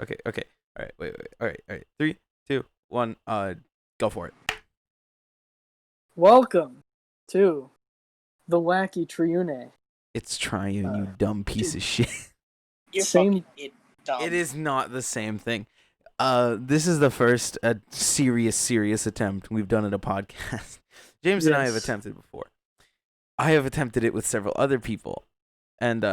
Okay. All right. Wait. All right. 3, 2, 1. Go for it. Welcome to the Wacky Triune. It's Triune, you Uh, dumb piece of shit. You're Same- fucking dumb. It is not the same thing. This is the first serious attempt we've done at a podcast. James and I have Yes. attempted before. I have attempted it with several other people. And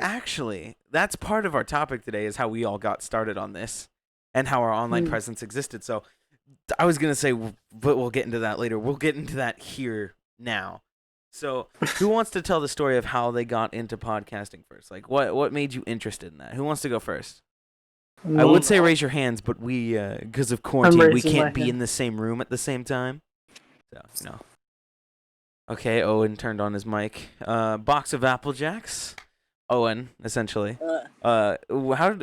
actually, that's part of our topic today is how we all got started on this and how our online presence existed. So I was going to say, but we'll get into that later. We'll get into that here now. So who wants to tell the story of how they got into podcasting first? Like, what made you interested in that? Who wants to go first? I would say raise your hands, but we, because of quarantine, we raising can't my be hand. in the same room at the same time. So, no. Okay, Owen turned on his mic. Box of Apple Jacks. Owen, essentially. What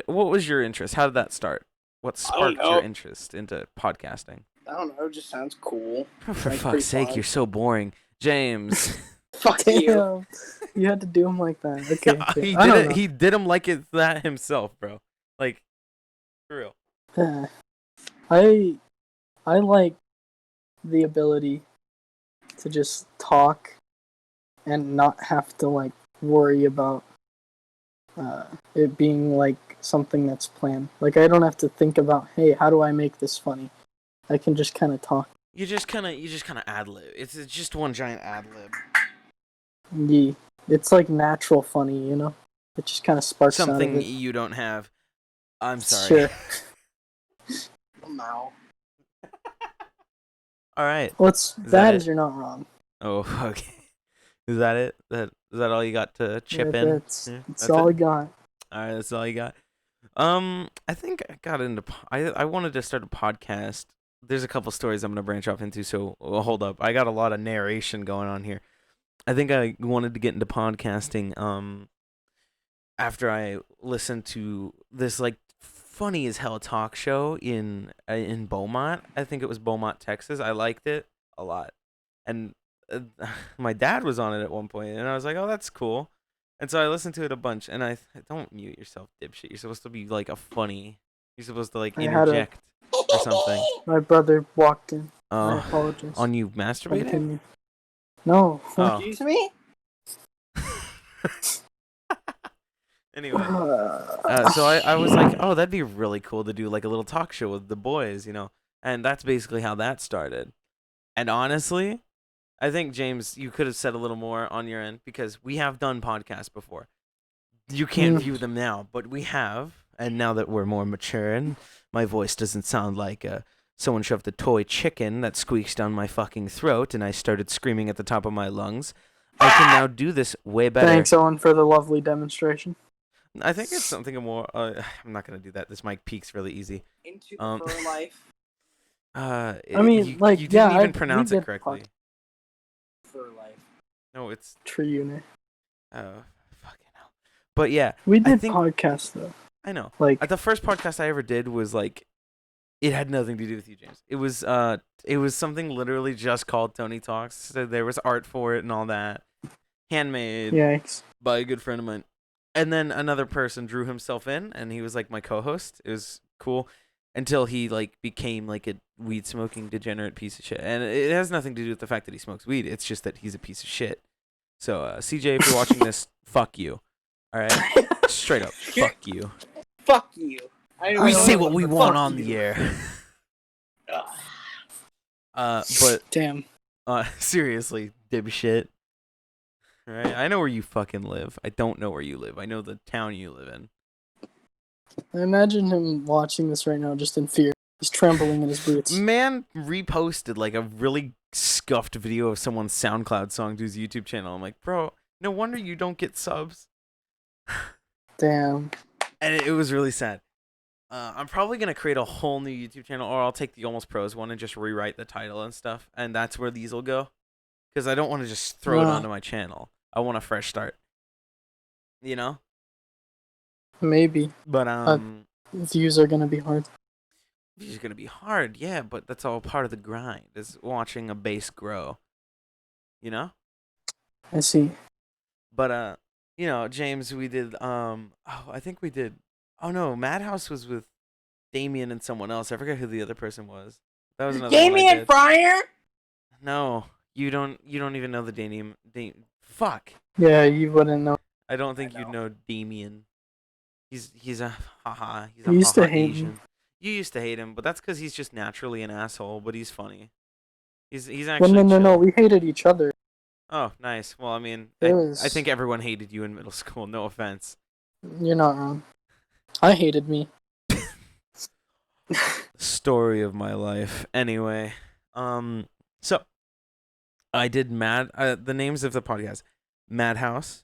was your interest? How did that start? What sparked your interest into podcasting? I don't know. It just sounds cool. For Like, fuck's pretty sake, fun. you're so boring. James. Fuck you. Damn, you had to do him like that. Okay. he I did don't it. know. He did him like it's that himself, bro. Like, for real. I like the ability to just talk and not have to like worry about it being like something that's planned. Like I don't have to think about, hey, how do I make this funny? I can just kind of talk. You just kind of ad lib. It's just one giant ad lib. Yeah, it's like natural funny, you know. It just kind of sparks out of Something it. you don't have. I'm sorry. Sure. No. All right. What's that bad it? is you're not wrong. Oh, okay. Is that it? Is that all you got to chip in? That's Yeah, all I it? got. All right, that's all you got. I think I got into. I wanted to start a podcast. There's a couple stories I'm gonna branch off into. So hold up. I got a lot of narration going on here. I think I wanted to get into podcasting. After I listened to this like funny as hell talk show in Beaumont. I think it was Beaumont, Texas. I liked it a lot, and my dad was on it at one point, and I was like, "Oh, that's cool." And so I listened to it a bunch, and I don't mute yourself, dipshit. You're supposed to be like a funny. You're supposed to like I had a- interject or something. My brother walked in. I Oh, apologize. on you masturbating? Continue. No. Oh. Excuse me? Anyway, so I was like, oh, that'd be really cool to do like a little talk show with the boys, you know, and that's basically how that started. And honestly, I think James, you could have said a little more on your end because we have done podcasts before. You can't view them now, but we have, and now that we're more mature and my voice doesn't sound like someone shoved a toy chicken that squeaks down my fucking throat, and I started screaming at the top of my lungs, I can now do this way better. Thanks, Owen, for the lovely demonstration. I think it's something more. I'm not gonna do that. This mic peaks really easy. Into the fur life. I mean, you didn't even pronounce we it did correctly. Fur life. No, it's Triune. fucking hell. But yeah, We I did think podcasts though. I know. Like The first podcast I ever did was like, it had nothing to do with you, James. It was something literally just called Tony Talks. So there was art for it and all that, handmade yikes. by a good friend of mine. And then another person drew himself in, and he was like my co-host. It was cool until he like became like a weed smoking degenerate piece of shit. And it has nothing to do with the fact that he smokes weed. It's just that he's a piece of shit. So CJ, if you're watching this, fuck you. All right, straight up, fuck you. Fuck you. We say what we want Fuck on you. the air. But Damn. seriously, dipshit. Right? I know where you fucking live. I don't know where you live. I know the town you live in. I imagine him watching this right now just in fear. He's trembling in his boots. Man reposted like a really scuffed video of someone's SoundCloud song to his YouTube channel. I'm like, bro, no wonder you don't get subs. Damn. And it was really sad. I'm probably gonna create a whole new YouTube channel, or I'll take the Almost Pros one and just rewrite the title and stuff, and that's where these will go. Because I don't want to just throw it onto my channel. I want a fresh start. You know? Maybe. But Views are gonna be hard. it's gonna be hard, yeah, but that's all part of the grind, is watching a base grow. You know? I see. But you know, James, we did I think we did Oh no, Madhouse was with Damien and someone else. I forget who the other person was. That was another one I Damien did. Fryer. No, you don't. You don't even know the Fuck. Yeah, you wouldn't know. I don't I think you'd know. know Damien. He's a haha. He's a You used to haha hate me. Asian. You used to hate him, but that's because he's just naturally an asshole. But he's funny. He's Well, actually no. chill. We hated each other. Oh, nice. Well, I mean, It I think was. everyone hated you in middle school. No offense. You're not wrong. I hated me. Story of my life. Anyway, so I did the names of the podcast: Madhouse,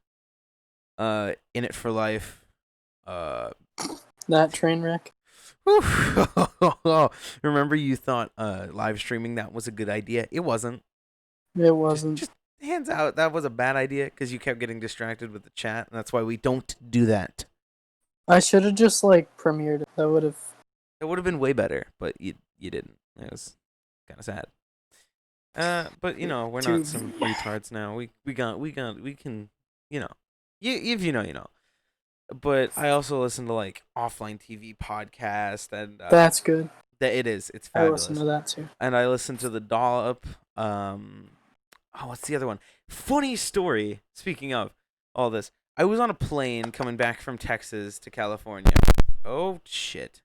In It for Life, That train wreck. remember you thought live streaming that was a good idea? It wasn't. It wasn't. Just hands out, that was a bad idea because you kept getting distracted with the chat, and that's why we don't do that. I should have just like premiered it. That would have. It would have been way better, but you didn't. It was kind of sad. But you know, we're not some retards now. We can, you know, if you know, you know. But I also listen to like offline TV podcast, and That's good. it's I listen fabulous. to that too. And I listen to the Dollop. Oh, what's the other one? Funny story. Speaking of all this, I was on a plane coming back from Texas to California. Oh shit.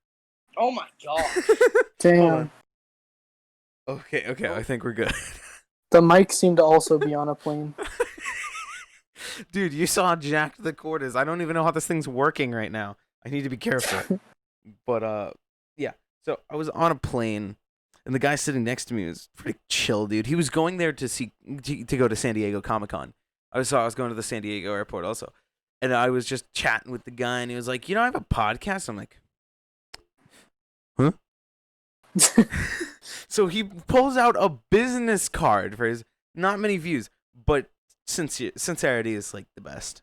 Oh my god. Damn. Okay, I think we're good. The mic seemed to also be on a plane. Dude, you saw how jacked the cord is. I don't even know how this thing's working right now. I need to be careful. But yeah. So I was on a plane, and the guy sitting next to me was pretty chill, dude. He was going there to go to San Diego Comic-Con. I was going to the San Diego airport also, and I was just chatting with the guy, and he was like, "You know, I have a podcast." I'm like, "Huh?" So he pulls out a business card for his not many views, but sincerity is like the best.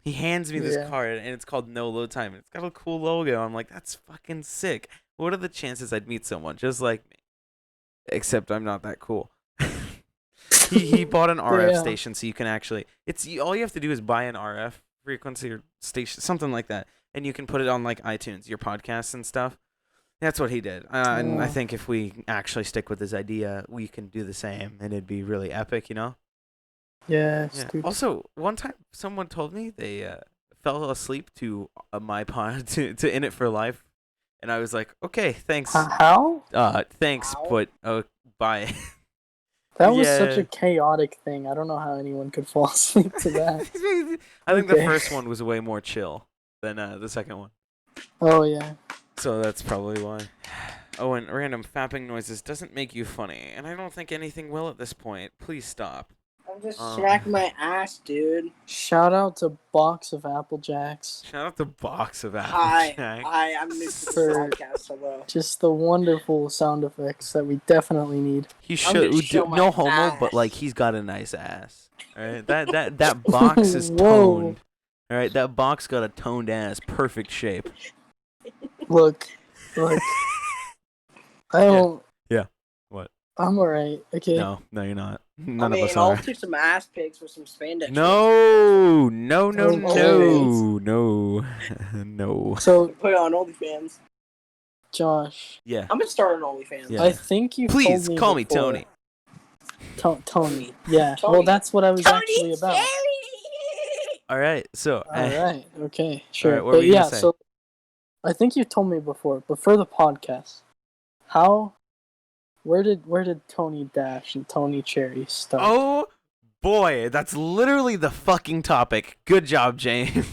He hands me this Yeah. card, and it's called No Load Time. It's got a cool logo. I'm like, that's fucking sick. What are the chances I'd meet someone just like me? Except I'm not that cool. he bought an RF Yeah. station, so you can actually all you have to do is buy an RF frequency or station, something like that, and you can put it on like iTunes, your podcasts and stuff. That's what he did, and I Oh. think if we actually stick with his idea, we can do the same, and it'd be really epic, you know? Yes, Yeah. dude. Also, one time someone told me they fell asleep to my pod to In It for Life, and I was like, okay, thanks, How? thanks, Wow. but bye. That was such Yeah. a chaotic thing. I don't know how anyone could fall asleep to that. I think the Okay. first one was way more chill than the second one, Oh yeah. so that's probably why. Oh, and random fapping noises doesn't make you funny, and I don't think anything will at this point. Please stop. I'm just Um, smacking my ass, dude. Shout out to Box of Apple Jacks. Shout out the box of Hi, Applejack. I'm new to the For- podcast. Hello. Just the wonderful sound effects that we definitely need. He I'm gonna should show my no homo, ass. but like he's got a nice ass. All right, that box is Whoa. toned. All right, that box got a toned ass, perfect shape. Look. I don't. Yeah. What? I'm alright. Okay. No, you're not. None I of mean, us I'll are. take some ass pics with some spandex. No, no. So, Put it on OnlyFans. Josh, Yeah. I'm gonna start an OnlyFans. Yeah. I think you Please told me call me before- Tony. Tony. Yeah. Tony. Well, that's what I was actually about. All right. So. All right. Okay. Sure. right, what but were you yeah, gonna say? so I think you told me before, but for the podcast, where did Tony Dash and Tony Cherry start? Oh boy, that's literally the fucking topic. Good job, James.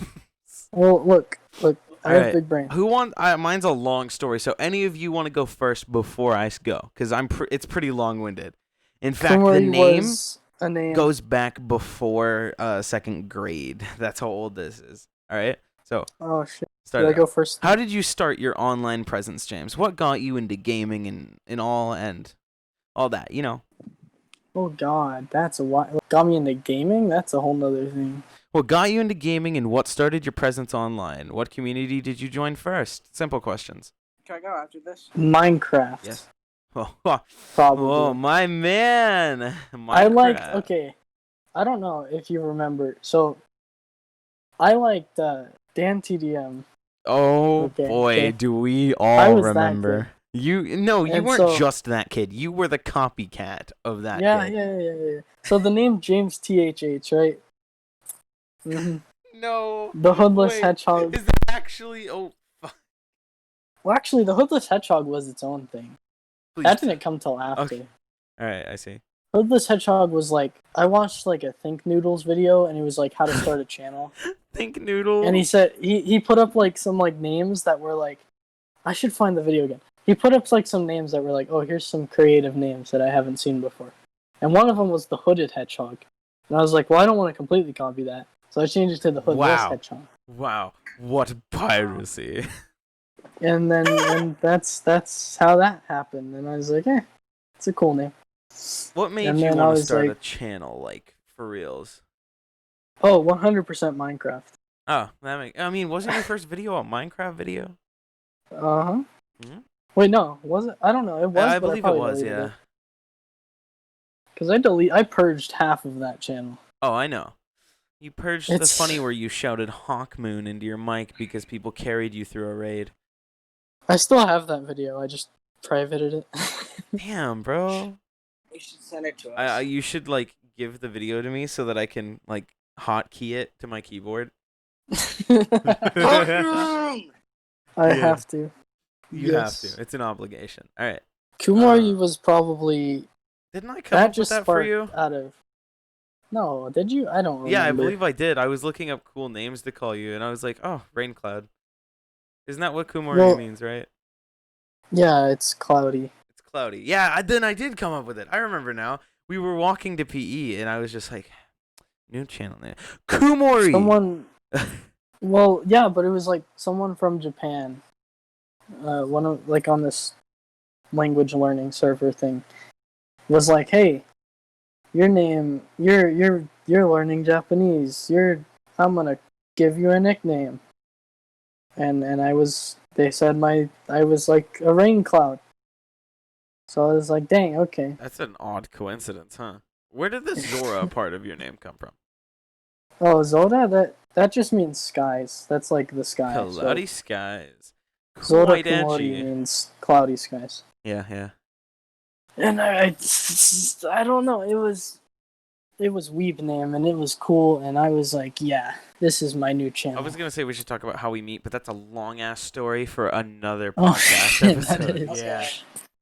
Well, look. I have Alright. big brain. Who want? Mine's a long story. So any of you want to go first before I go? Because it's pretty long-winded. In fact, the Kumari name was a name. goes back before second grade. That's how old this is. All right. So Oh shit. start. Did I it go out. first? How did you start your online presence, James? What got you into gaming and all that? You know. Oh god, that's a wild. Got me into gaming. That's a whole nother thing. What got you into gaming and what started your presence online? What community did you join first? Simple questions. Can I go after this? Minecraft. Yes. Probably. Oh, my man. I like. Minecraft. Okay. I don't know if you remember. So, I liked Dan TDM. Oh Okay, boy, okay. do we I all was that remember. You And weren't so, just that kid. You were the copycat of that yeah, kid. yeah, yeah, yeah. So the name James THH, right? hmm No. The Hoodless Wait. Hedgehog. Is that actually fuck. Well, actually, the Hoodless Hedgehog was its own thing. Please. That didn't come till Okay. after. Alright, I see. Hoodless Hedgehog was like, I watched like a Think Noodles video, and it was like how to start a channel. Think noodle. And he said he put up like some like names that were like, I should find the video again. He put up like some names that were like, oh, here's some creative names that I haven't seen before. And one of them was the Hooded Hedgehog. And I was like, well, I don't want to completely copy that. So I changed it to the Hoodless Wow. Hedgehog. Wow. What piracy. And that's how that happened. And I was like, it's a cool name. What made And you then I want to was start a like, channel, like, for reals? oh, 100% Minecraft. Oh, I mean, wasn't your first video a Minecraft video? Uh-huh. Hmm? Wait, no, was it? I don't know. It was, I but I believe it probably was, deleted yeah. it. Because I purged half of that channel. Oh, I know. You purged the It's funny where you shouted Hawk Moon into your mic because people carried you through a raid. I still have that video. I just privated it. Damn, bro. You should send it to us. You should, like, give the video to me so that I can, like, hotkey it to my keyboard. I have to. You have to. It's an obligation. All right. Kumari was probably Didn't I come that up with just that for sparked you? out of. No, did you? I don't remember. Yeah, I believe I did. I was looking up cool names to call you, and I was like, oh, Rain Cloud. Isn't that what Kumari means, right? Yeah, it's cloudy. It's cloudy. Yeah, then I did come up with it. I remember now. We were walking to PE, and I was just like, new channel name. Kumori! Someone. Well, yeah, but it was like someone from Japan. One of like on this language learning server thing was like, hey, your name, you're learning Japanese. I'm gonna give you a nickname. And they said I was like a rain cloud. So I was like, dang, okay. That's an odd coincidence, huh? Where did the Zora part of your name come from? Oh, Zoda, that just means skies. That's like the sky. Cloudy skies. Zoda Quite Kumori edgy. means cloudy skies. Yeah, yeah. And I don't know. It was weeb name and it was cool. And I was like, yeah, this is my new channel. I was gonna say we should talk about how we meet, but that's a long ass story for another Oh, podcast shit, that episode. is. Yeah,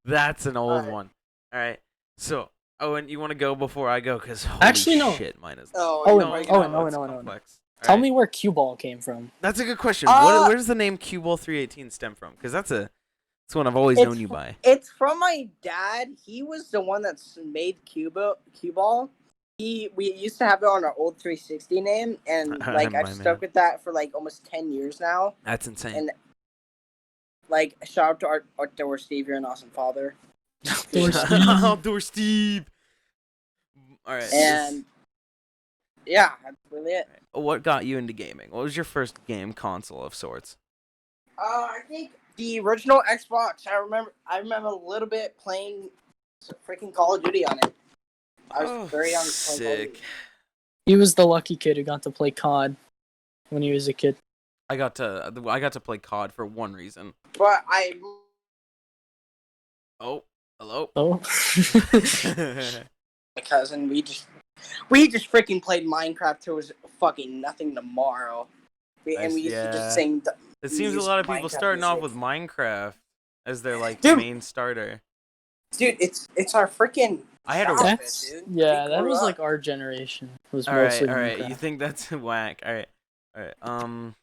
that's an old Alright. one. All right. So, Owen, you want to go before I go? Cause holy Actually, no. shit, mine is. Oh, no, wait, you know, Owen, it's Owen. complex. All Tell right. me where Cue Ball came from. That's a good question. Uh, Where does the name Cue Ball 318 stem from? Because that's one I've always It's known you by. It's from my dad. He was the one that's made cue ball. We used to have it on our old 360 name, and like My I've stuck with that for like almost 10 years now. That's insane. And like shout out to Outdoor Steve, you're an awesome father. Outdoor Steve. All right. And yeah, that's really it. What got you into gaming? What was your first game console of sorts? I think the original Xbox. I remember a little bit playing some freaking Call of Duty on it. I was very young. Playing Call of Sick. Duty. He was the lucky kid who got to play COD when he was a kid. I got to play COD for one reason. But Oh, hello. Oh. my cousin, we just freaking played Minecraft till it was fucking nothing tomorrow. And we used to just sing. It seems a lot of people Minecraft starting off music. with Minecraft as their like Dude. main starter. Dude, it's our freaking. I had a- childhood, That's dude. yeah, We that grew was up. like our generation. Was All right, mostly all right. Minecraft. You think that's whack? All right, all right. All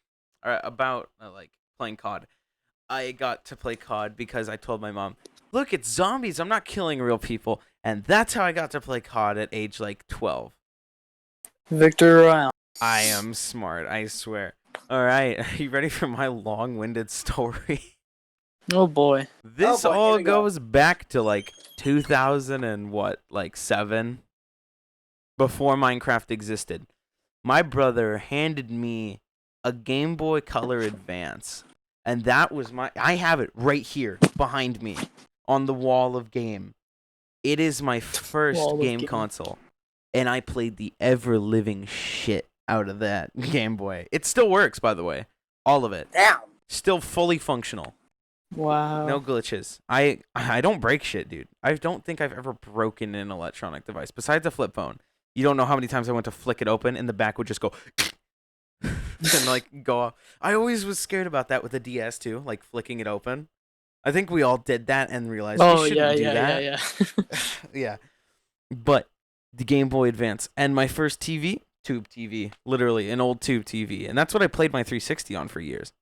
right. About like playing COD. I got to play COD because I told my mom, "Look, it's zombies. I'm not killing real people," and that's how I got to play COD at age like 12. Victor Royale. I am smart, I swear. All right, are you ready for my long-winded story? Oh boy. This Oh boy, all here we go. goes back to like 2000 and what, like 7, before Minecraft existed. My brother handed me a Game Boy Color Advance, and that was I have it right here behind me on the wall of game. It is my first Wall of game game. console, and I played the ever-living shit out of that Game Boy. It still works, by the way. All of it. Damn. Still fully functional. Wow. No glitches. I don't break shit, dude. I don't think I've ever broken an electronic device besides a flip phone. You don't know how many times I went to flick it open and the back would just go and like go off. I always was scared about that with the DS too, like flicking it open. I think we all did that and realized we shouldn't do that. Yeah. Yeah. But the Game Boy Advance and my first TV, tube TV, literally an old tube TV, and that's what I played my 360 on for years.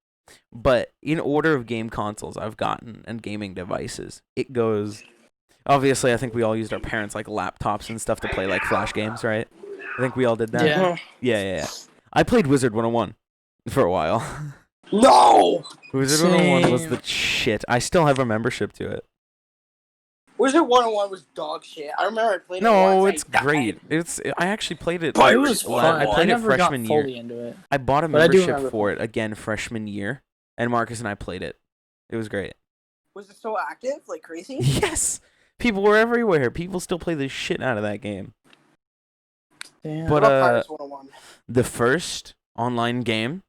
But in order of game consoles I've gotten and gaming devices, it goes. Obviously, I think we all used our parents' like laptops and stuff to play like flash games, right? I think we all did that. Yeah. Yeah. I played Wizard 101 for a while. No! Wizard 101 was Same. the shit. I still have a membership to it. Wizard 101 was dog shit. I remember I played it No, once. it's I died. great. I actually played it. But It was fun. I played it never got freshman fully year. into it. I bought a But I do membership remember for it again freshman year, and Marcus and I played it. It was great. Was it so active? Like crazy? Yes, people were everywhere. People still play the shit out of that game. Damn. But What about Pirates 101? the first online game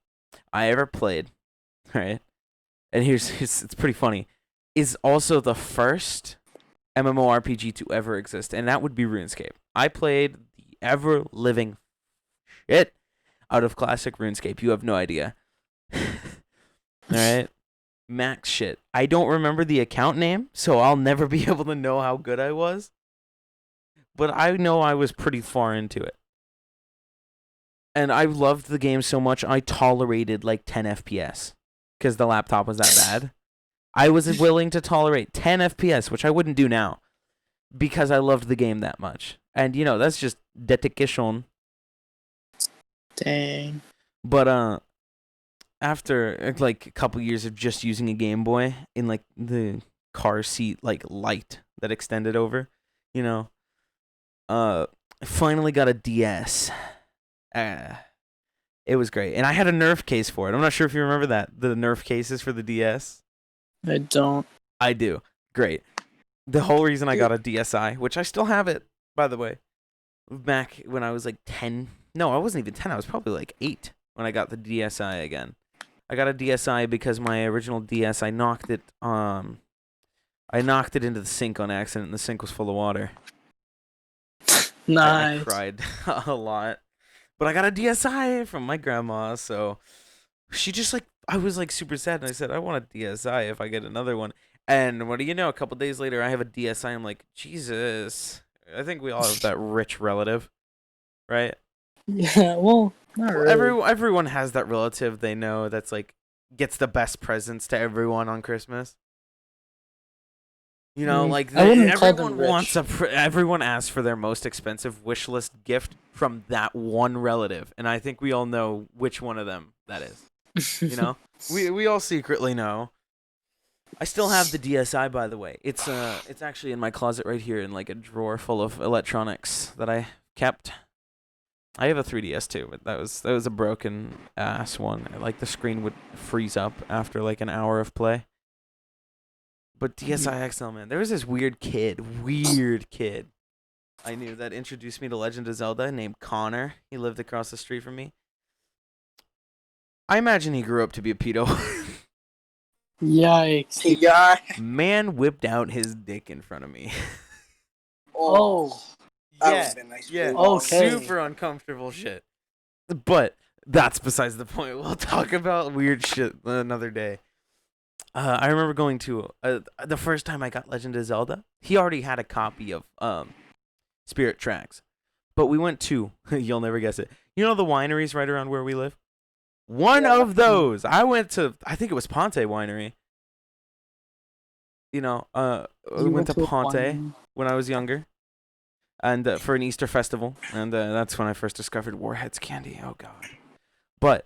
I ever played, right? And here's it's pretty funny, is also the first MMORPG to ever exist, and that would be RuneScape. I played the ever living shit out of classic RuneScape. You have no idea. All right, max shit. I don't remember the account name, so I'll never be able to know how good I was. But I know I was pretty far into it. And I loved the game so much, I tolerated like 10 FPS because the laptop was that bad. I was willing to tolerate 10 FPS, which I wouldn't do now, because I loved the game that much. And, you know, that's just dedication. Dang. But after like a couple years of just using a Game Boy in like the car seat like light that extended over, you know, I finally got a DS. It was great, and I had a Nerf case for it. I'm not sure if you remember that, the Nerf cases for the DS. I don't. I do. Great. The whole reason I got a DSi, which I still have it, by the way, back when I was like 10. No, I wasn't even 10. I was probably like 8 when I got the DSi again. I got a DSi because my original DS, I knocked it into the sink on accident, and the sink was full of water. Nice. I cried a lot. But I got a DSi from my grandma, so she just like, I was like super sad, and I said, I want a DSi if I get another one. And what do you know? A couple days later, I have a DSi. I'm like, Jesus. I think we all have that rich relative, right? Yeah, well, not really. Everyone has that relative they know that's like gets the best presents to everyone on Christmas. You know, like I wouldn't call them everyone rich. wants everyone asks for their most expensive wish list gift from that one relative, and I think we all know which one of them that is. You know, we all secretly know. I still have the DSi, by the way. It's actually in my closet right here in like a drawer full of electronics that I kept. I have a 3DS too, but that was a broken ass one. Like the screen would freeze up after like an hour of play. But DSi XL, man, there was this weird kid I knew that introduced me to Legend of Zelda named Connor. He lived across the street from me. I imagine he grew up to be a pedo. Yikes. Yeah. Man whipped out his dick in front of me. Oh. That would've been nice. Yeah. Okay. Super uncomfortable shit. But that's besides the point. We'll talk about weird shit another day. I remember going to the first time I got Legend of Zelda. He already had a copy of Spirit Tracks, but we went to you'll never guess it. You know the wineries right around where we live? One of those. I went to. I think it was Ponte Winery. You know, we went to Ponte when I was younger, and for an Easter festival, and that's when I first discovered Warhead's candy. Oh God! But.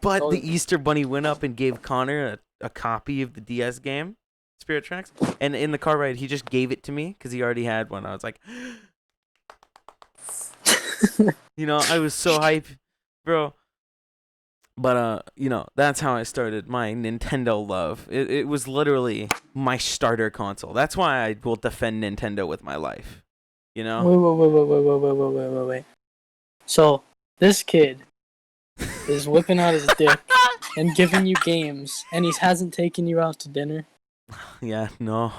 But the Easter Bunny went up and gave Connor a copy of the DS game, Spirit Tracks, and in the car ride, he just gave it to me because he already had one. I was like, you know, I was so hype, bro. But you know, that's how I started my Nintendo love. It was literally my starter console. That's why I will defend Nintendo with my life. You know? Wait. So this kid is whipping out his dick and given you games, and he hasn't taken you out to dinner. Yeah, no.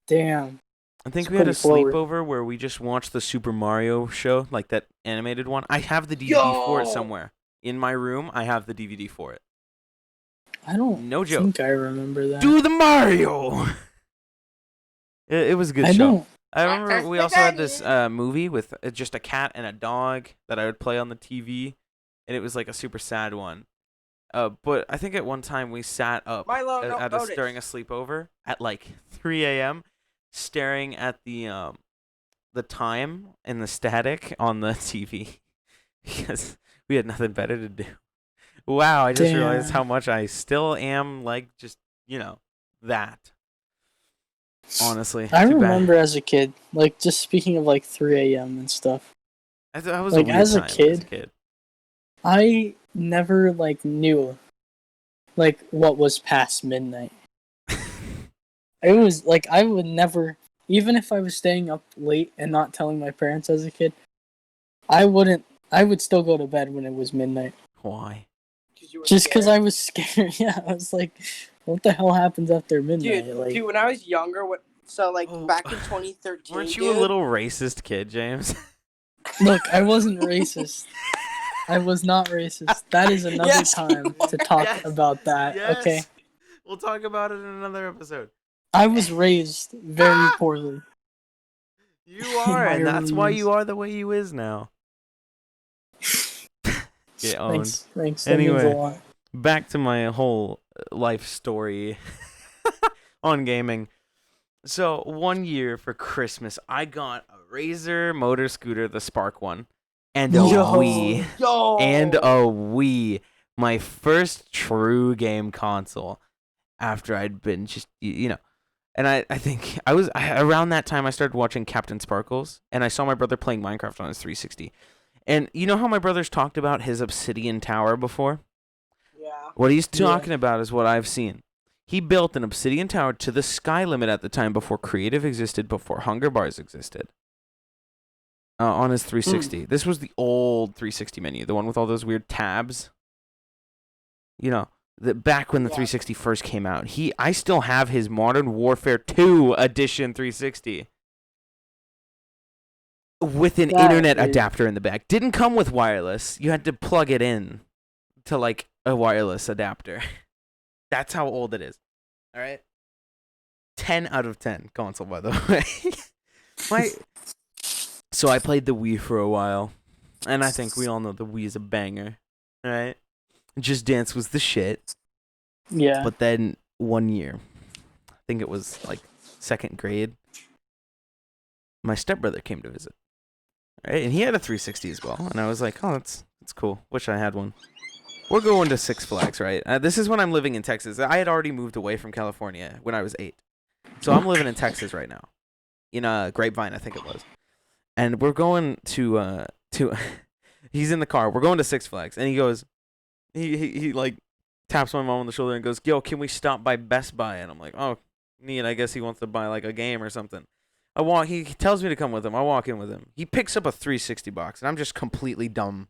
Damn. I think It's we had a pretty forward. sleepover where we just watched the Super Mario show, like that animated one. I have the DVD for it Yo! somewhere. In my room, I have the DVD for it. I don't No joke. think I remember that. Do the Mario! It was a good I show. don't. I remember we also had this movie with just a cat and a dog that I would play on the TV, and it was like a super sad one. But I think at one time we sat up Milo, no, Otis. during a sleepover at like 3 a.m. staring at the time and the static on the TV because we had nothing better to do. Wow, I just realized Damn. how much I still am like just, that. Honestly. I too bad. remember as a kid, like just speaking of like 3 a.m. and stuff. That was like, a weird as a time as a kid- kid. I never like knew like what was past midnight. It was like I would never, even if I was staying up late and not telling my parents as a kid, I would still go to bed when it was midnight. Why? Just because I was scared. Yeah, I was like, what the hell happens after midnight? Dude, when I was younger, back in 2013, Weren't you a little racist kid, James? Look, I wasn't racist. I was not racist. That is another Yes, time to talk Yes. about that, okay? We'll talk about it in another episode. I was raised very poorly. You are, and that's why Ironies. you are the way you is now. Get owned. Thanks. That means Anyway. a lot. Back to my whole life story on gaming. So, one year for Christmas, I got a Razor motor scooter, the Spark one, and a Yo. Wii. Yo! And a Wii. My first true game console after I'd been just, And I think around that time I started watching Captain Sparkles, and I saw my brother playing Minecraft on his 360. And you know how my brother's talked about his obsidian tower before? Yeah. What he's talking about is what I've seen. He built an obsidian tower to the sky limit at the time before creative existed, before hunger bars existed. On his 360. This was the old 360 menu, the one with all those weird tabs. Back when the 360 first came out. I still have his Modern Warfare 2 Edition 360. With an internet adapter in the back. Didn't come with wireless. You had to plug it in to like a wireless adapter. That's how old it is. All right. 10 out of 10 console, by the way. So I played the Wii for a while, and I think we all know the Wii is a banger, all right? Just Dance was the shit. Yeah. But then one year, I think it was like second grade, my stepbrother came to visit. Right? And he had a 360 as well. And I was like, oh, that's cool. Wish I had one. We're going to Six Flags, right? This is when I'm living in Texas. I had already moved away from California when I was 8. So I'm living in Texas right now. In Grapevine, I think it was. And we're going to he's in the car. We're going to Six Flags. And he goes, he like taps my mom on the shoulder and goes, yo, can we stop by Best Buy? And I'm like, oh, neat. I guess he wants to buy like a game or something. He tells me to come with him. I walk in with him. He picks up a 360 box, and I'm just completely dumb.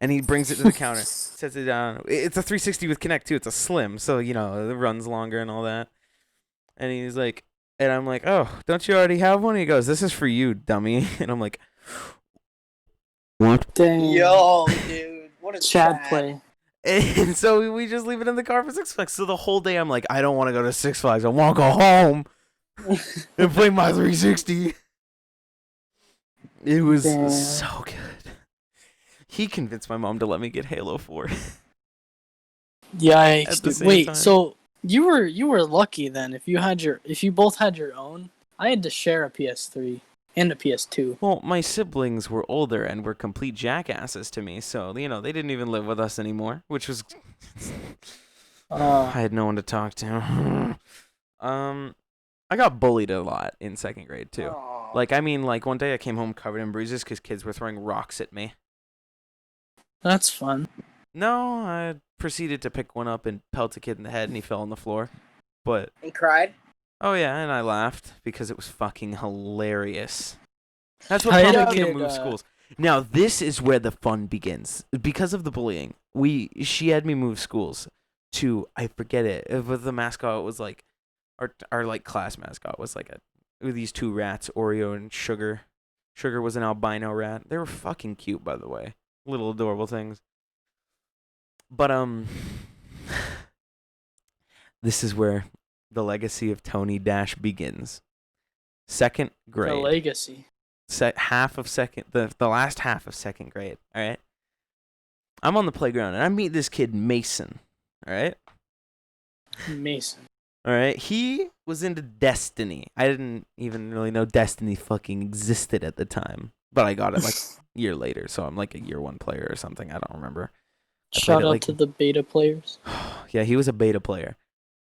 And he brings it to the counter, sets it down. It's a 360 with Kinect too. It's a slim, so it runs longer and all that. And he's like, and I'm like, oh, don't you already have one? He goes, this is for you, dummy. And I'm like, what? Damn. Yo, dude, what a Chad play. And so we just leave it in the car for Six Flags. So the whole day I'm like, I don't want to go to Six Flags. I want to go home and play my 360. It was so good. He convinced my mom to let me get Halo 4. Yikes! At the Dude. same Wait, time. so you were lucky then if you both had your own. I had to share a PS3 and a PS2. Well, my siblings were older and were complete jackasses to me, so they didn't even live with us anymore, which was I had no one to talk to. I got bullied a lot in second grade too. Aw. Like one day I came home covered in bruises because kids were throwing rocks at me. That's fun. No, I proceeded to pick one up and pelt a kid in the head, and he fell on the floor. But And cried? oh yeah, and I laughed because it was fucking hilarious. That's what I had prompted a me to kid, move schools. Now this is where the fun begins. Because of the bullying, she had me move schools to, I forget it. But the mascot was like our like class mascot was like with these two rats, Oreo and Sugar. Sugar was an albino rat. They were fucking cute, by the way. Little adorable things. But this is where the legacy of Tony Dash begins. Second grade. The legacy. Half of second, the last half of second grade. All right. I'm on the playground and I meet this kid Mason. All right. Mason. All right. He was into Destiny. I didn't even really know Destiny fucking existed at the time, but I got it like a year later, so I'm like a year one player or something. I don't remember. Shout out to the beta players. Yeah, he was a beta player,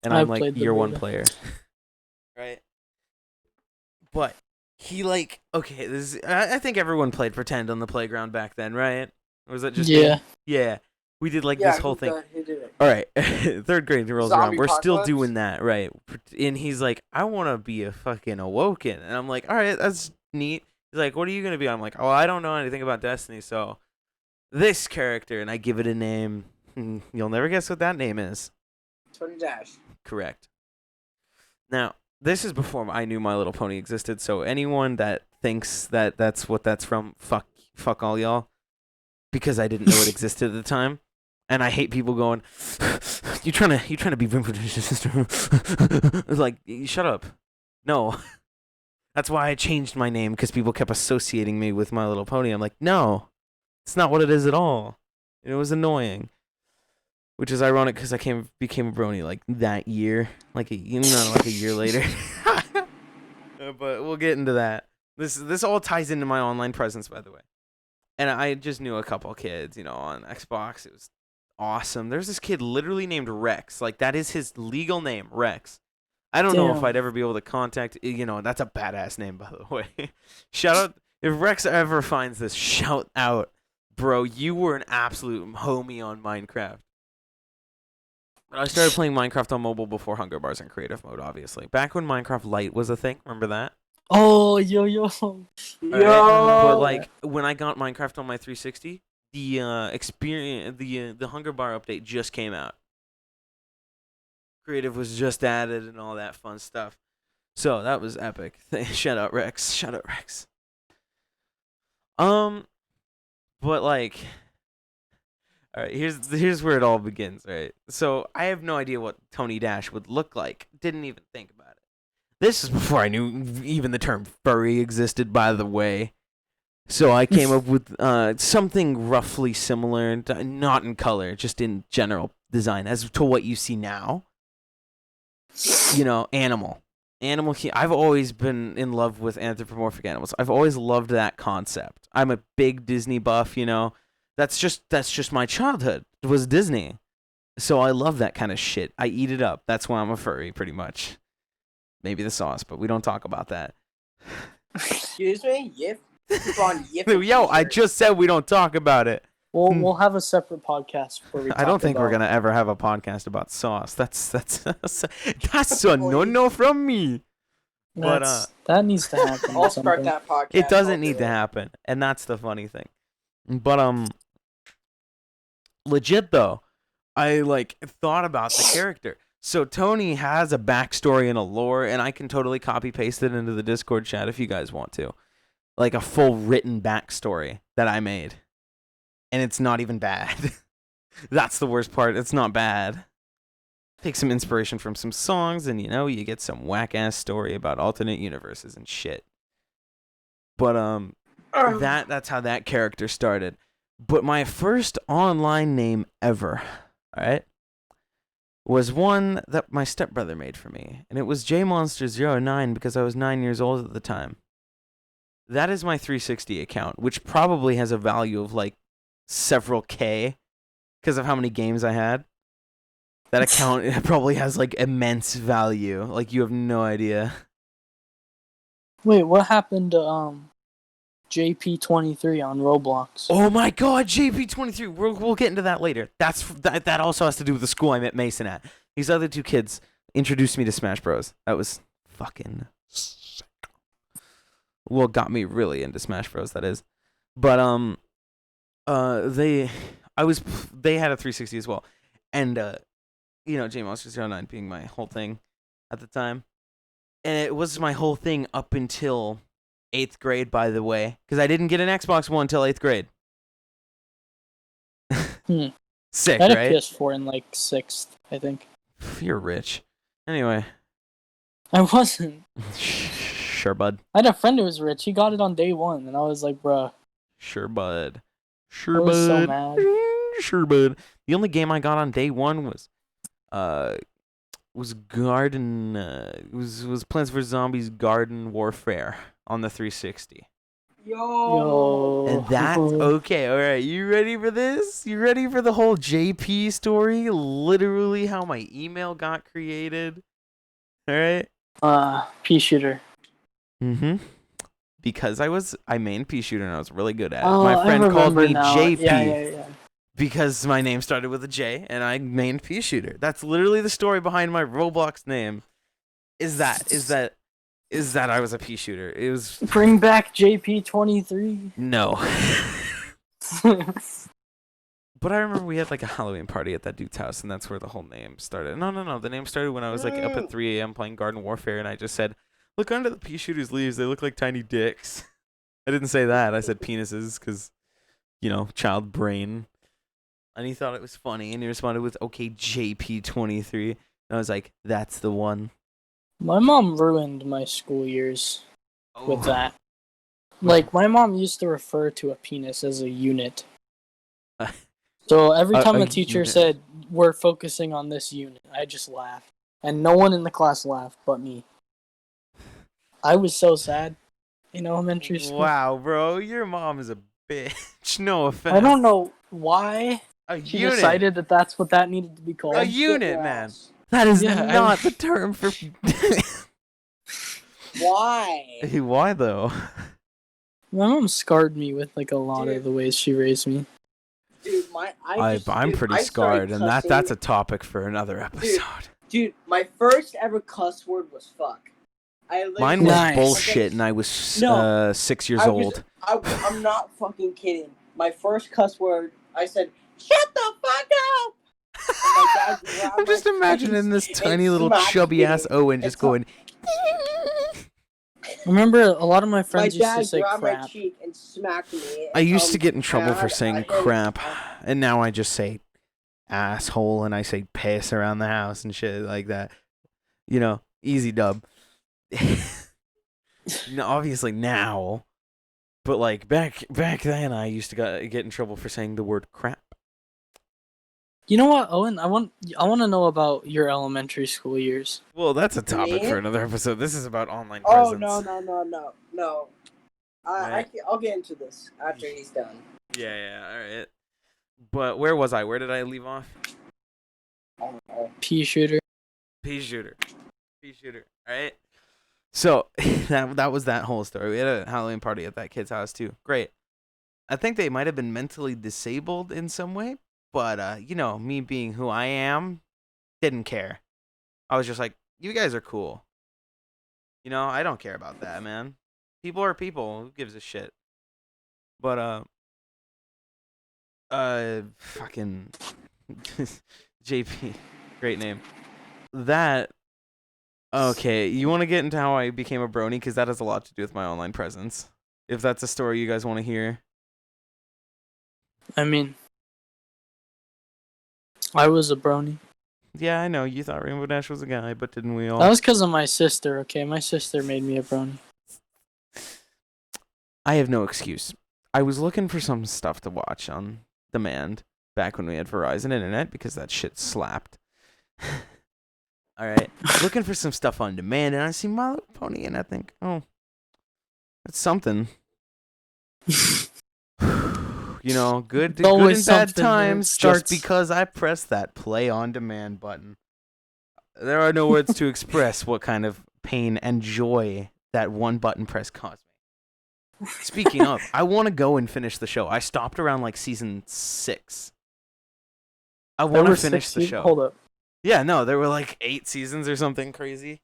and I'm like year one player. Right. But he like, okay, I think everyone played pretend on the playground back then, right? Or was that just me? Yeah. We did like this whole thing. Who did it? All right, third grade rolls around. We're still Zombie-pocalypse? doing that, right? And he's like, I want to be a fucking awoken, and I'm like, all right, that's neat. He's like, what are you gonna be? I'm like, oh, I don't know anything about Destiny, so this character, and I give it a name. You'll never guess what that name is. Tony Dash. Correct. Now, this is before I knew My Little Pony existed, so anyone that thinks that that's what that's from, fuck all y'all, because I didn't know it existed at the time. And I hate people going, you trying to be like, shut up. No. That's why I changed my name, because people kept associating me with My Little Pony. I'm like, no, it's not what it is at all. And it was annoying. Which is ironic because I became a brony like that year, like a year later. But we'll get into that. This all ties into my online presence, by the way. And I just knew a couple kids, on Xbox. It was awesome. There's this kid literally named Rex. Like, that is his legal name, Rex. I don't know if I'd ever be able to contact, that's a badass name, by the way. Shout out, if Rex ever finds this, shout out. Bro, you were an absolute homie on Minecraft. But I started playing Minecraft on mobile before Hunger Bars in creative mode, obviously. Back when Minecraft Lite was a thing, remember that? Oh, yo. Right? But like when I got Minecraft on my 360, the experience, the Hunger Bar update just came out. Creative was just added and all that fun stuff. So that was epic. Shout out Rex. But like, all right, here's where it all begins, right? So I have no idea what Tony Dash would look like. Didn't even think about it. This is before I knew even the term furry existed, by the way. So I came up with something roughly similar, not in color, just in general design, as to what you see now. Animal. I've always been in love with anthropomorphic animals. I've always loved that concept. I'm a big Disney buff, That's just my childhood. It was Disney. So I love that kind of shit. I eat it up. That's why I'm a furry, pretty much. Maybe the sauce, but we don't talk about that. Excuse me? Yip? Keep on yipping. Yo, I just said we don't talk about it. We'll have a separate podcast where we talk I don't think we're gonna ever have a podcast about sauce. That's a no from me. But that needs to happen. I'll start that podcast. It doesn't need to happen, and that's the funny thing. But legit though, I thought about the character. So Tony has a backstory and a lore, and I can totally copy paste it into the Discord chat if you guys want to, like a full written backstory that I made. And it's not even bad. That's the worst part. It's not bad. Take some inspiration from some songs, and you get some whack ass story about alternate universes and shit. But that's how that character started. But my first online name ever, all right, was one that my stepbrother made for me, and it was JMonster09 because I was 9 years old at the time. That is my 360 account, which probably has a value of several K because of how many games I had. That account probably has immense value. You have no idea. Wait, what happened to JP23 on Roblox? Oh my God, JP23. We'll get into that later. That also has to do with the school I met Mason at. These other two kids introduced me to Smash Bros. That was fucking sick. Well, got me really into Smash Bros. That is, but They had a 360 as well, and J Monsters 09 being my whole thing at the time, and it was my whole thing up until 8th grade. By the way, because I didn't get an Xbox One until 8th grade. Sick, I had a right? PS4 in like 6th, I think. You're rich. Anyway. I wasn't. Sure, bud. I had a friend who was rich. He got it on day 1, and I was like, bruh. Sure, bud. I Sure, was so bud. mad. Sure, bud. The only game I got on day 1 was Garden. Was Plants vs Zombies Garden Warfare on the 360. Yo. And that's okay. All right, you ready for this? You ready for the whole JP story? Literally, how my email got created. All right. Pea shooter. Because I mained pea shooter and I was really good at it. Oh, My friend called me now. JP. Yeah. Because my name started with a J and I mained pea shooter. That's literally the story behind my Roblox name. Is that I was a pea shooter. It was Bring back JP23. no. But I remember we had like a Halloween party at that dude's house, and that's where the whole name started. No. The name started when I was like up at 3 a.m. playing Garden Warfare, and I just said, "Look under the pea shooter's leaves. They look like tiny dicks." I didn't say that. I said penises because, child brain. And he thought it was funny, and he responded with, "Okay, JP23." And I was like, "That's the one." My mom ruined my school years with Oh. that. Like, my mom used to refer to a penis as a unit. So every time a teacher unit. said, "We're focusing on this unit," I just laughed. And no one in the class laughed but me. I was so sad in elementary school. Wow, bro, your mom is a bitch. No offense. I don't know why A she unit. decided that that's what that needed to be called. A unit, man. That is Yeah, not the term for. Why? Why though? My mom scarred me with like a lot of the ways she raised me. Dude, I'm pretty scarred, and that's a topic for another episode. Dude, my first ever cuss word was fuck. Mine was Nice. bullshit, and I was 6 years old. I'm not fucking kidding. My first cuss word, I said, "Shut the fuck up!" And my dad grabbed I'm just my imagining face this and tiny little smacked chubby me. ass Owen just going. I remember a lot of my My friends used to dad say grabbed my crap. cheek and smacked me. I used to get in trouble for I saying had- crap, and now I just say asshole, and I say piss around the house and shit like that. Easy dub. Obviously now, but like back then, I used to get in trouble for saying the word crap. You know what, Owen? I want to know about your elementary school years. Well, that's a topic Me? for another episode. This is about online Oh presence. no. Right. I'll get into this after he's done. Yeah, all right. But where was I? Where did I leave off? Pea shooter. Pea shooter. All right. So that was that whole story. We had a Halloween party at that kid's house too. Great. I think they might have been mentally disabled in some way, but me being who I am, didn't care. I was just like, you guys are cool. I don't care about that, man. People are people. Who gives a shit? But fucking JP, great name. That. Okay, you want to get into how I became a brony? Because that has a lot to do with my online presence. If that's a story you guys want to hear. I mean, I was a brony. Yeah, I know. You thought Rainbow Dash was a guy, but didn't we all? That was because of my sister, okay? My sister made me a brony. I have no excuse. I was looking for some stuff to watch on demand back when we had Verizon Internet because that shit slapped. All right, looking for some stuff on demand, and I see My Little Pony, and I think, oh, that's something. Good always and bad something, times. it Just starts- because I pressed that play on demand button, there are no words to express what kind of pain and joy that one button press caused me. Speaking of, I want to go and finish the show. I stopped around like season 6. I There want to were finish 6 the seasons? show. Hold up. Yeah, no, there were like 8 seasons or something crazy.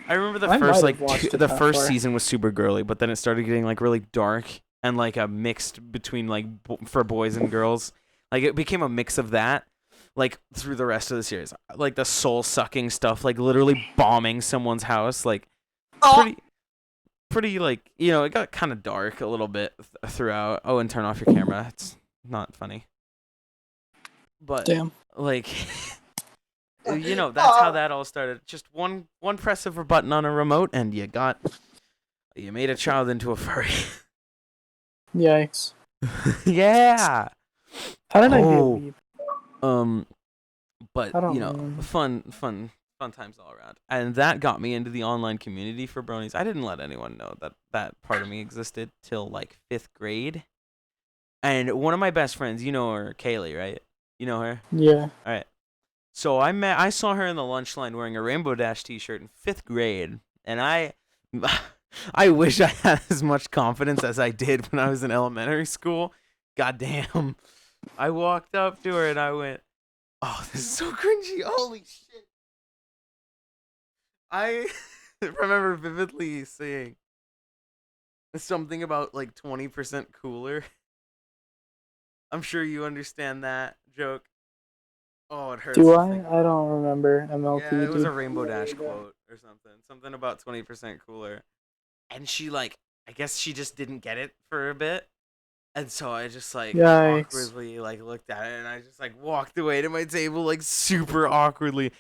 I remember I might have watched it the that first far. season was super girly, but then it started getting like really dark and like a mixed between like for boys and girls. Like it became a mix of that, like through the rest of the series. Like the soul sucking stuff, like literally bombing someone's house, like Oh, pretty like it got kind of dark a little bit throughout. Oh, and turn off your camera. It's not funny, but Damn. like that's how that all started. Just one press of a button on a remote, and you made a child into a furry. Yikes. Yeah. How did I be a Oh. weeb? But I don't remember. fun times all around, and that got me into the online community for bronies. I didn't let anyone know that part of me existed till like 5th grade. And one of my best friends, you know her, Kaylee, right? You know her. Yeah. All right. So I saw her in the lunch line wearing a Rainbow Dash T-shirt in 5th grade, and I wish I had as much confidence as I did when I was in elementary school. Goddamn. I walked up to her and I went, "Oh, this is so cringy. Holy shit." I remember vividly saying something about like 20% cooler. I'm sure you understand that joke. Oh, it hurts Do to I? think. I don't remember Yeah, MLP, it was a dude. Rainbow Dash quote or something. Something about 20% cooler. And she like I guess she just didn't get it for a bit. And so I just like Yikes. awkwardly like looked at it and I just like walked away to my table like super awkwardly.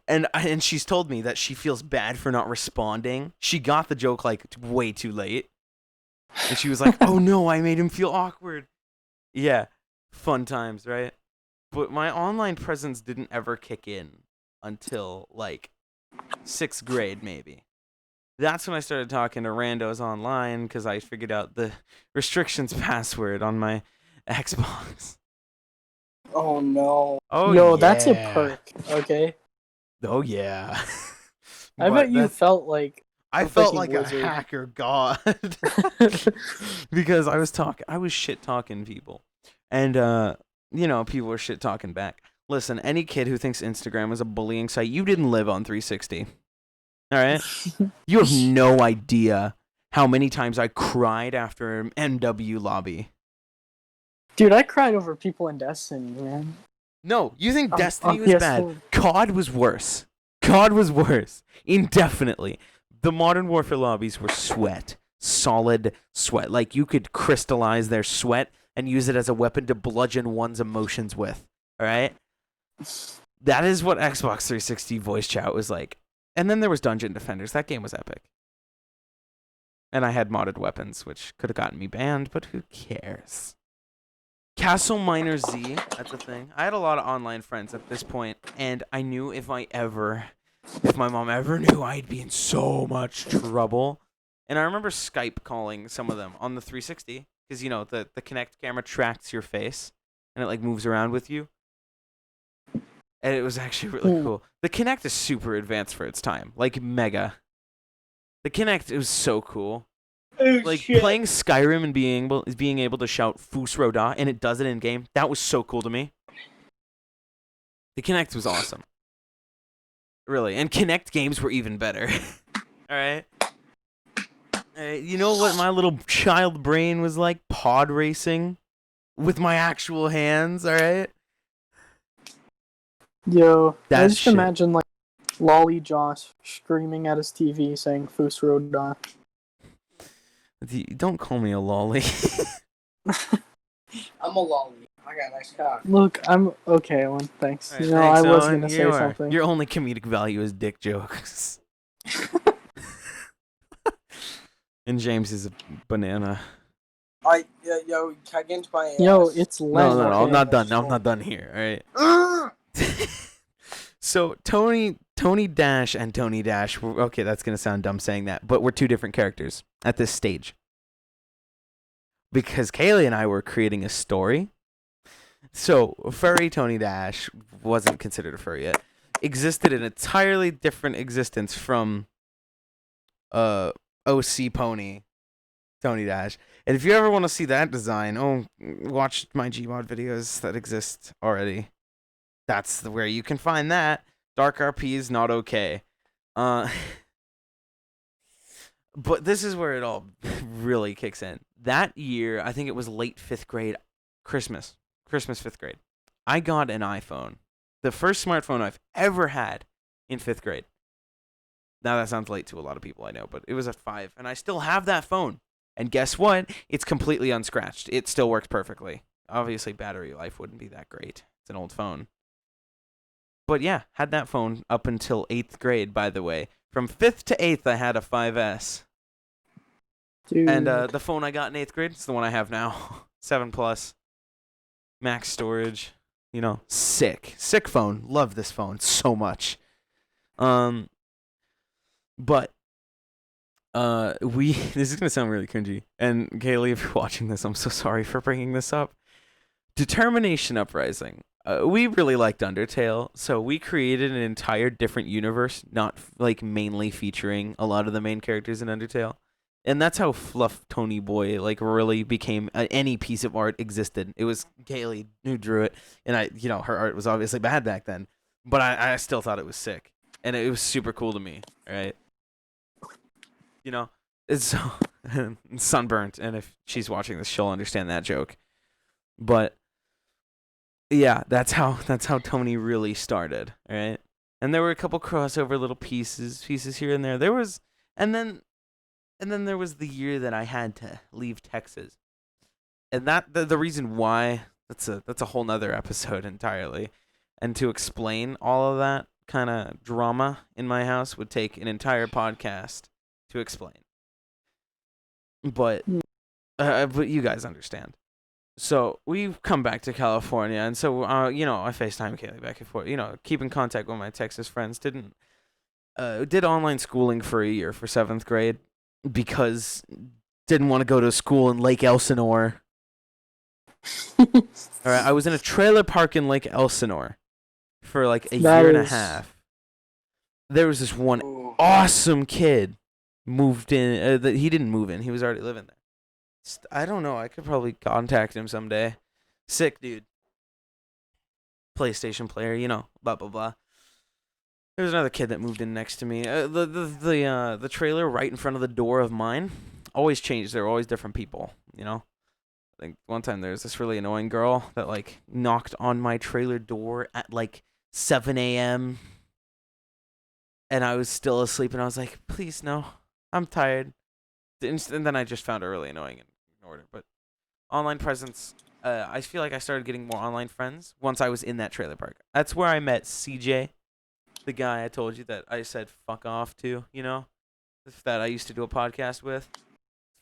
And she's told me that she feels bad for not responding. She got the joke like way too late. And she was like, "Oh no, I made him feel awkward." Yeah. Fun times, right? But my online presence didn't ever kick in until like 6th grade maybe. That's when I started talking to randos online because I figured out the restrictions password on my Xbox. oh no. Oh Yo, that's a yeah. perk, okay? Oh yeah. I bet But you that's felt like I a felt freaking like a wizard. hacker god because I was shit talking people. And people were shit talking back. Listen, any kid who thinks Instagram is a bullying site, you didn't live on 360. All right? You have no idea how many times I cried after an MW lobby. Dude, I cried over people in Destiny, man. No, you think On Destiny was bad. PS4. COD was worse. COD was worse. Indefinitely. The Modern Warfare lobbies were sweat. Solid sweat. Like you could crystallize their sweat and use it as a weapon to bludgeon one's emotions with. Alright? That is what Xbox 360 voice chat was like. And then there was Dungeon Defenders. That game was epic. And I had modded weapons, which could have gotten me banned, but who cares? Castle Miner Z, that's a thing. I had a lot of online friends at this point, and I knew if my mom ever knew, I'd be in so much trouble. And I remember Skype calling some of them on the 360, because the Kinect camera tracks your face, and it like moves around with you. And it was actually really cool. The Kinect is super advanced for its time, like mega. The Kinect was so cool. Oh, Like shit. playing Skyrim and being able to shout Fus Roda and it does it in game. That was so cool to me. The Kinect was awesome. Really. And Kinect games were even better. All right. You know what my little child brain was like? Pod racing with my actual hands, all right? Yo, I That just shit. imagine like Lolly Josh screaming at his TV saying Fus Roda. Don't call me a lolly. I'm a lolly. I got a nice cock. Look, I'm okay, Owen, thanks. All right, You know, thanks, I was Owen. gonna You say are. something. Your only comedic value is dick jokes. And James is a banana. Yo, can I get into my ass? Yo, it's Lent. No, okay? I'm not done. I'm not done here. All right. Ugh! So Tony Dash and Tony Dash. Okay, that's gonna sound dumb saying that, but we're two different characters at this stage. Because Kaylee and I were creating a story. So furry Tony Dash wasn't considered a furry yet. Existed an entirely different existence from OC Pony Tony Dash. And if you ever want to see that design, watch my Gmod videos that exist already. That's where you can find that. Dark RP is not okay. But this is where it all really kicks in. That year, I think it was late 5th grade, Christmas 5th grade. I got an iPhone, the first smartphone I've ever had in 5th grade. Now that sounds late to a lot of people, I know, but it was at 5, and I still have that phone. And guess what? It's completely unscratched. It still works perfectly. Obviously, battery life wouldn't be that great. It's an old phone. But yeah, had that phone up until 8th grade, by the way. From 5th to 8th, I had a 5S. Dude. And the phone I got in 8th grade is the one I have now. 7 plus. Max storage. You know, sick. Sick phone. Love this phone so much. But this is gonna sound really cringy. And Kaylee, if you're watching this, I'm so sorry for bringing this up. Determination Uprising. We really liked Undertale, so we created an entire different universe, not like mainly featuring a lot of the main characters in Undertale. And that's how Fluff Tony Boy like really became any piece of art existed. It was Kaylee who drew it, and her art was obviously bad back then, but I still thought it was sick, and it was super cool to me. Right? It's so sunburnt, and if she's watching this, she'll understand that joke. But yeah, that's how Tony really started, right? And there were a couple crossover little pieces here and there. And then there was the year that I had to leave Texas, and that the reason why that's a whole nother episode entirely, and to explain all of that kind of drama in my house would take an entire podcast to explain. But you guys understand. So we've come back to California, and so I FaceTime Kaylee back and forth. Keep in contact with my Texas friends. Did online schooling for a year for 7th grade because didn't want to go to school in Lake Elsinore. All right, I was in a trailer park in Lake Elsinore for like a year and a half. There was this one awesome kid moved in. He didn't move in. He was already living there. I don't know. I could probably contact him someday. Sick dude. PlayStation player, blah blah blah. There's another kid that moved in next to me. The trailer right in front of the door of mine always changed. There were always different people. I think one time there was this really annoying girl that like knocked on my trailer door at like 7 a.m. and I was still asleep, and I was like, please no, I'm tired. And then I just found her really annoying and ignored her. But online presence, I feel like I started getting more online friends once I was in that trailer park. That's where I met CJ, the guy I told you that I said fuck off to, that I used to do a podcast with.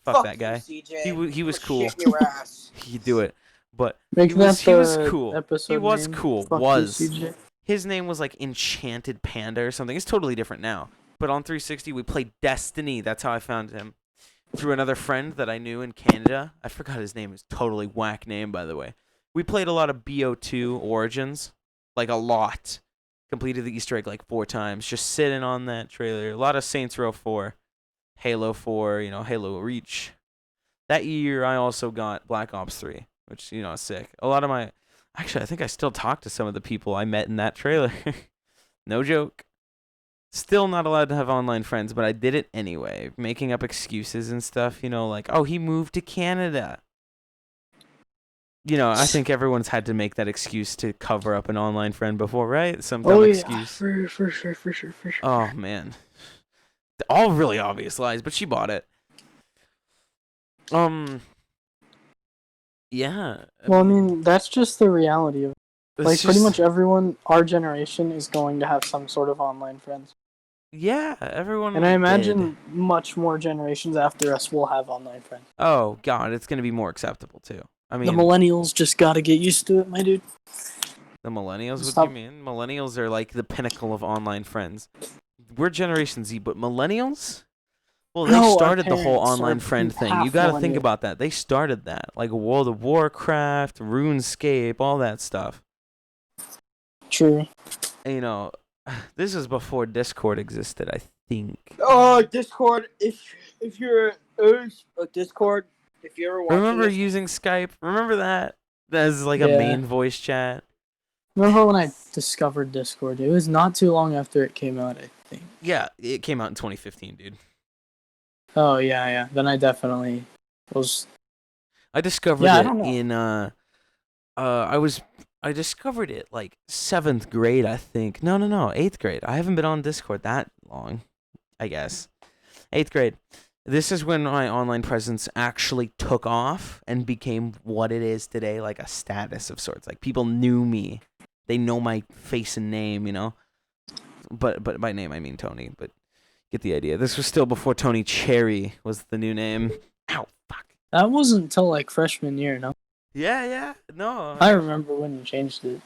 Fuck that guy. You, CJ. He was cool. Your ass. He'd do it. But Make he was cool. Episode he was name. cool. Fuck was. You, CJ. His name was like Enchanted Panda or something. It's totally different now. But on 360, we played Destiny. That's how I found him. Through another friend that I knew in Canada. I forgot his name. It's totally whack name, by the way. We played a lot of BO2 Origins. Like a lot. Completed the Easter egg like 4 times. Just sitting on that trailer. A lot of Saints Row 4. Halo 4, Halo Reach. That year, I also got Black Ops 3, which, is sick. A lot of my... Actually, I think I still talk to some of the people I met in that trailer. No joke. Still not allowed to have online friends, but I did it anyway. Making up excuses and stuff, like, oh, he moved to Canada. I think everyone's had to make that excuse to cover up an online friend before, right? Some dumb excuse. Yeah, for sure. Oh, man. All really obvious lies, but she bought it. Yeah. Well, I mean, that's just the reality of it. Like, pretty much everyone, our generation, is going to have some sort of online friends. Yeah, everyone. And I imagine much more generations after us will have online friends. Oh, God, it's going to be more acceptable, too. I mean, the millennials just got to get used to it, my dude. The millennials? What do you mean? Millennials are like the pinnacle of online friends. We're Generation Z, but millennials? Well, they started the whole online friend thing. You got to think about that. They started that. Like World of Warcraft, RuneScape, all that stuff. True. And, this is before Discord existed, I think. Oh, Discord. If you're Discord, if you're watching Remember using Skype? Remember that? As like a main voice chat. Remember when I discovered Discord? It was not too long after it came out, I think. Yeah, it came out in 2015, dude. Oh yeah. Then I definitely was. I discovered Yeah, I it don't know. in I discovered it like 7th grade, I think. No, 8th grade. I haven't been on Discord that long, I guess. 8th grade. This is when my online presence actually took off and became what it is today, like a status of sorts. Like people knew me. They know my face and name, you know. But by name I mean Tony, but get the idea. This was still before Tony Cherry was the new name. Ow, fuck. That wasn't until like freshman year, no? Yeah. No. I remember when you changed it.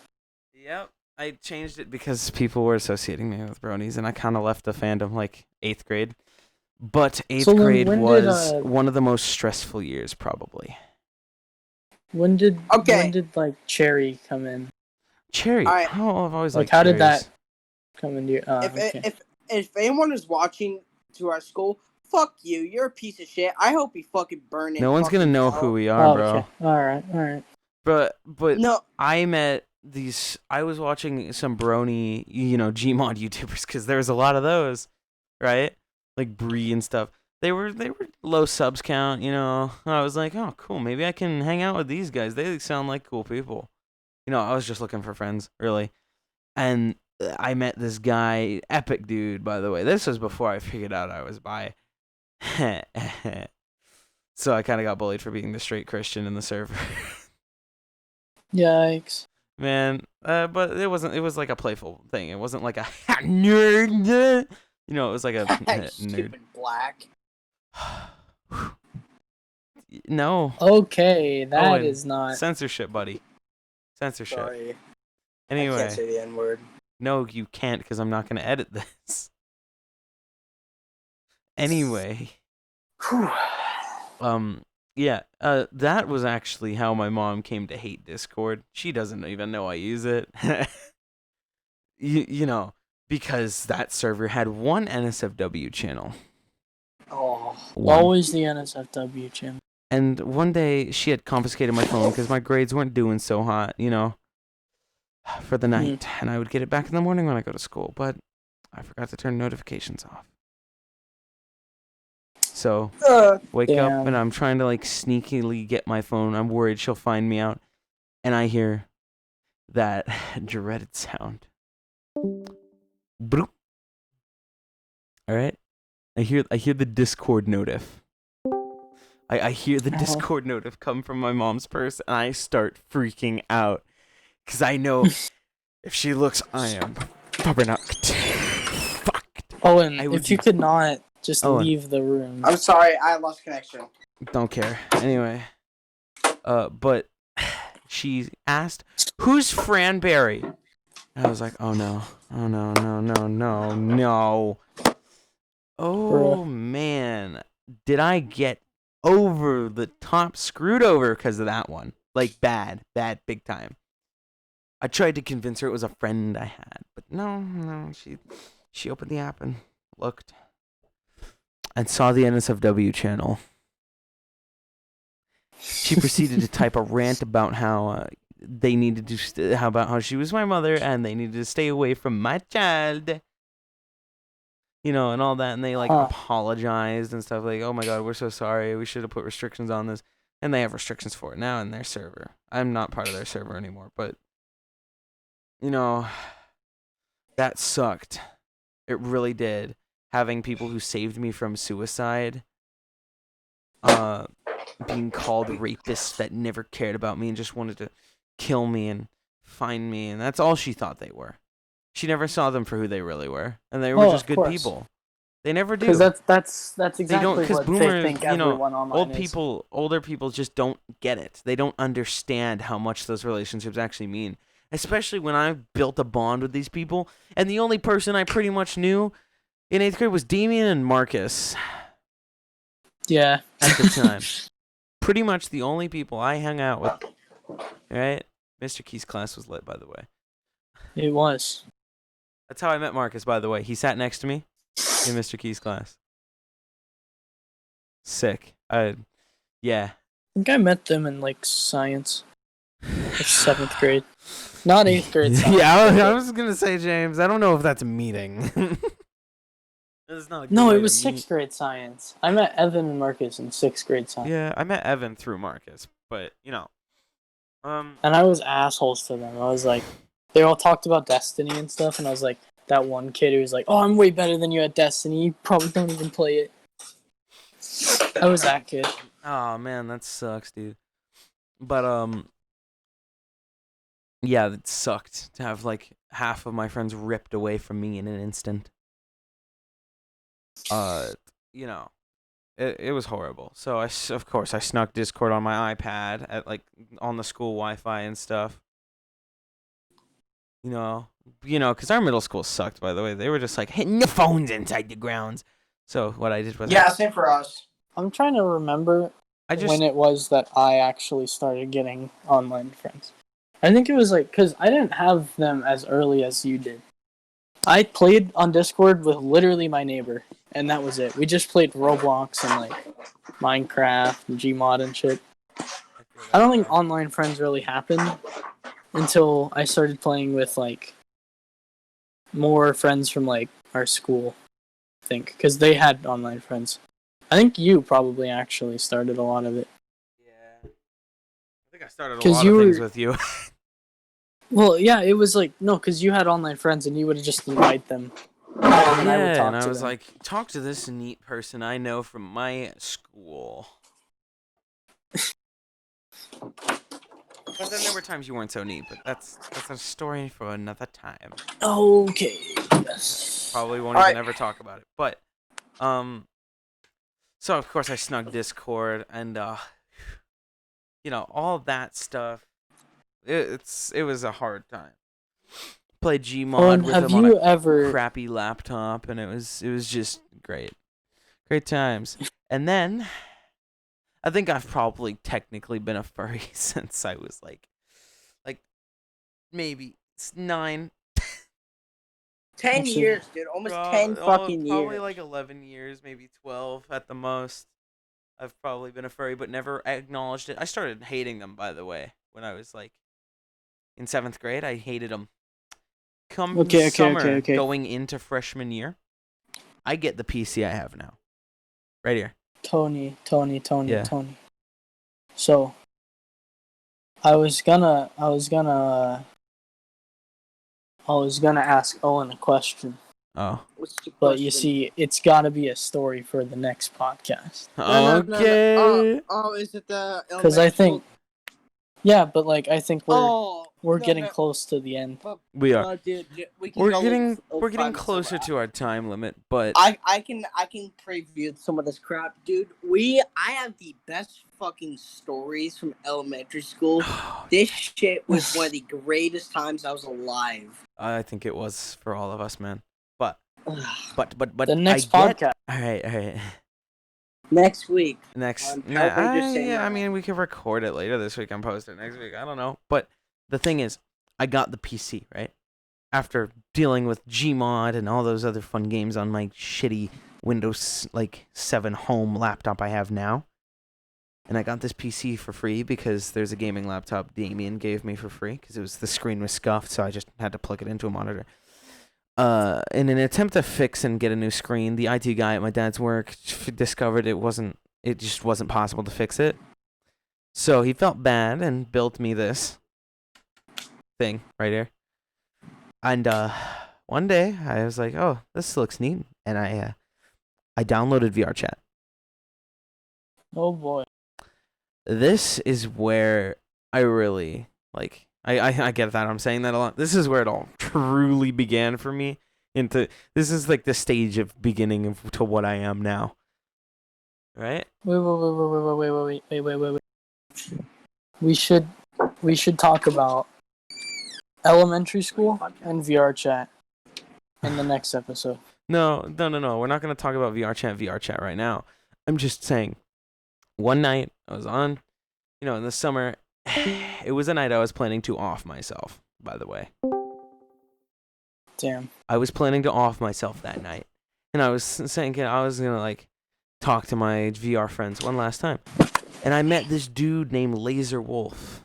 Yep. I changed it because people were associating me with bronies, and I kind of left the fandom like 8th grade. But 8th So then grade when was did one of the most stressful years, probably. when did Okay. like Cherry come in? Cherry. Alright. Oh, I've always Like liked how did cherries. that come into your If anyone is watching to our school, fuck you. You're a piece of shit. I hope you fucking burn in No one's gonna fucking know hell. who we are, bro. Okay. Alright. But No. I met these. I was watching some brony, Gmod YouTubers because there was a lot of those, right? Like Bree and stuff. They were low subs count, I was like, oh, cool. Maybe I can hang out with these guys. They sound like cool people. I was just looking for friends, really. And I met this guy, epic dude, by the way. This was before I figured out I was bi. So I kind of got bullied for being the straight Christian in the server. Yikes. Man, but it wasn't. It was like a playful thing. It wasn't like a nerd. It was like a nerd. Stupid black. No. Okay, that Owen, is not. censorship, buddy. Censorship. Sorry. I Anyway, can't say the N word. no, you can't because I'm not gonna edit this. Anyway, yeah, that was actually how my mom came to hate Discord. She doesn't even know I use it. Because that server had one NSFW channel. Oh, One. always the NSFW channel. And one day she had confiscated my phone because my grades weren't doing so hot, for the night. And I would get it back in the morning when I go to school, but I forgot to turn notifications off. So, wake up and I'm trying to like sneakily get my phone. I'm worried she'll find me out. And I hear that dreaded sound. Broop. All right? I hear the Discord notif. I hear the Discord notif come from my mom's purse, and I start freaking out. Because I know if she looks, I am fucked. Owen, if you could not just leave the room. I'm sorry, I lost connection. Don't care. Anyway. But she asked, who's Franberry? And I was like, oh no. Oh no. Oh man. Did I get over the top screwed over because of that one? Like bad, big time. I tried to convince her it was a friend I had, but no, she opened the app and looked and saw the NSFW channel. She proceeded to type a rant about how they needed to how she was my mother and they needed to stay away from my child. And all that, and they apologized and stuff like, oh my god, we're so sorry, we should have put restrictions on this. And they have restrictions for it now in their server. I'm not part of their server anymore, but that sucked. It really did. Having people who saved me from suicide being called rapists that never cared about me and just wanted to kill me and find me, and that's all she thought they were. She never saw them for who they really were, and they were just good people. They never do. Because that's exactly what boomers, they think everyone online older people just don't get it. They don't understand how much those relationships actually mean. Especially when I built a bond with these people, and the only person I pretty much knew in 8th grade was Damien and Marcus. Yeah. At the time. Pretty much the only people I hung out with. Right? Mr. Key's class was lit, by the way. It was. That's how I met Marcus, by the way. He sat next to me in Mr. Key's class. Sick. Yeah. I think I met them in like science. Like 7th grade. Not 8th grade science. Yeah, I was gonna say, James, I don't know if that's a meeting. That's not a good No, way it to was meet. 6th grade science. I met Evan and Marcus in 6th grade science. Yeah, I met Evan through Marcus, but And I was assholes to them. I was like, they all talked about Destiny and stuff, and I was like, that one kid who was like, oh, I'm way better than you at Destiny. You probably don't even play it. I was that kid. oh man, that sucks, dude. But yeah, it sucked to have like half of my friends ripped away from me in an instant. Uh, you know, it was horrible. So of course I snuck Discord on my iPad at like on the school Wi-Fi and stuff. Because our middle school sucked. By the way, they were just like hitting the phones inside the grounds. So what I did was Yeah, same for us. I'm trying to remember I just when it was that I actually started getting online friends. I think it was like, because I didn't have them as early as you did. I played on Discord with literally my neighbor, and that was it. We just played Roblox and like Minecraft and Gmod and shit. I don't think online friends really happened until I started playing with like more friends from like our school, I think, because they had online friends. I think you probably actually started a lot of it. Yeah. I think I started a 'Cause lot you of things were- with you. Well, yeah, it was like, no, because you had online friends and you would just invite them. And I would Yeah, talk and I to was them. like, talk to this neat person I know from my school. But then there were times you weren't so neat, but that's a story for another time. Okay. Probably won't All even right. ever talk about it. But so of course I snuck Discord and all that stuff. It was a hard time. Played Gmod with Have him on you a ever? crappy laptop, and it was just great times. And then I think I've probably technically been a furry since I was like maybe 9. 10 Actually, years, dude. Almost 10 fucking Probably years. like 11 years, maybe 12 at the most. I've probably been a furry, but never acknowledged it. I started hating them, by the way, when I was like in 7th grade. I hated them. Come summer, Okay. going into freshman year, I get the PC I have now, right here. Tony. Yeah. So I was gonna ask Owen a question, Oh. What's the but you question? see, it's got to be a story for the next podcast. No. Okay. Oh, is it the Because I think, yeah, but like I think we're no, getting no. close to the end. We are. Dude, we can go We're 5 getting minutes closer over. to our time limit, but I can preview some of this crap, dude. I have the best fucking stories from elementary school. This shit was one of the greatest times I was alive. I think it was for all of us, man. But The next I get. podcast. All right. Next week. Next, Probably just saying yeah, I that. mean, we could record it later this week and post it next week. I don't know, but the thing is, I got the PC right after dealing with Gmod and all those other fun games on my shitty Windows 7 home laptop I have now, and I got this PC for free because there's a gaming laptop Damien gave me for free because the screen was scuffed, so I just had to plug it into a monitor. In an attempt to fix and get a new screen, the IT guy at my dad's work discovered it just wasn't possible to fix it. So he felt bad and built me this thing right here. And one day I was like, "Oh, this looks neat," and I downloaded VR Chat. Oh boy. This is where I really I get that I'm saying that a lot. This is where it all truly began for me. This is like the stage of beginning to what I am now. Right? Wait. We should talk about elementary school and VR chat in the next episode. No. We're not gonna talk about VR chat right now. I'm just saying. One night I was on, in the summer. It was a night I was planning to off myself. By the way. Damn. I was planning to off myself that night, and I was thinking I was gonna talk to my VR friends one last time, and I met this dude named Laser Wolf,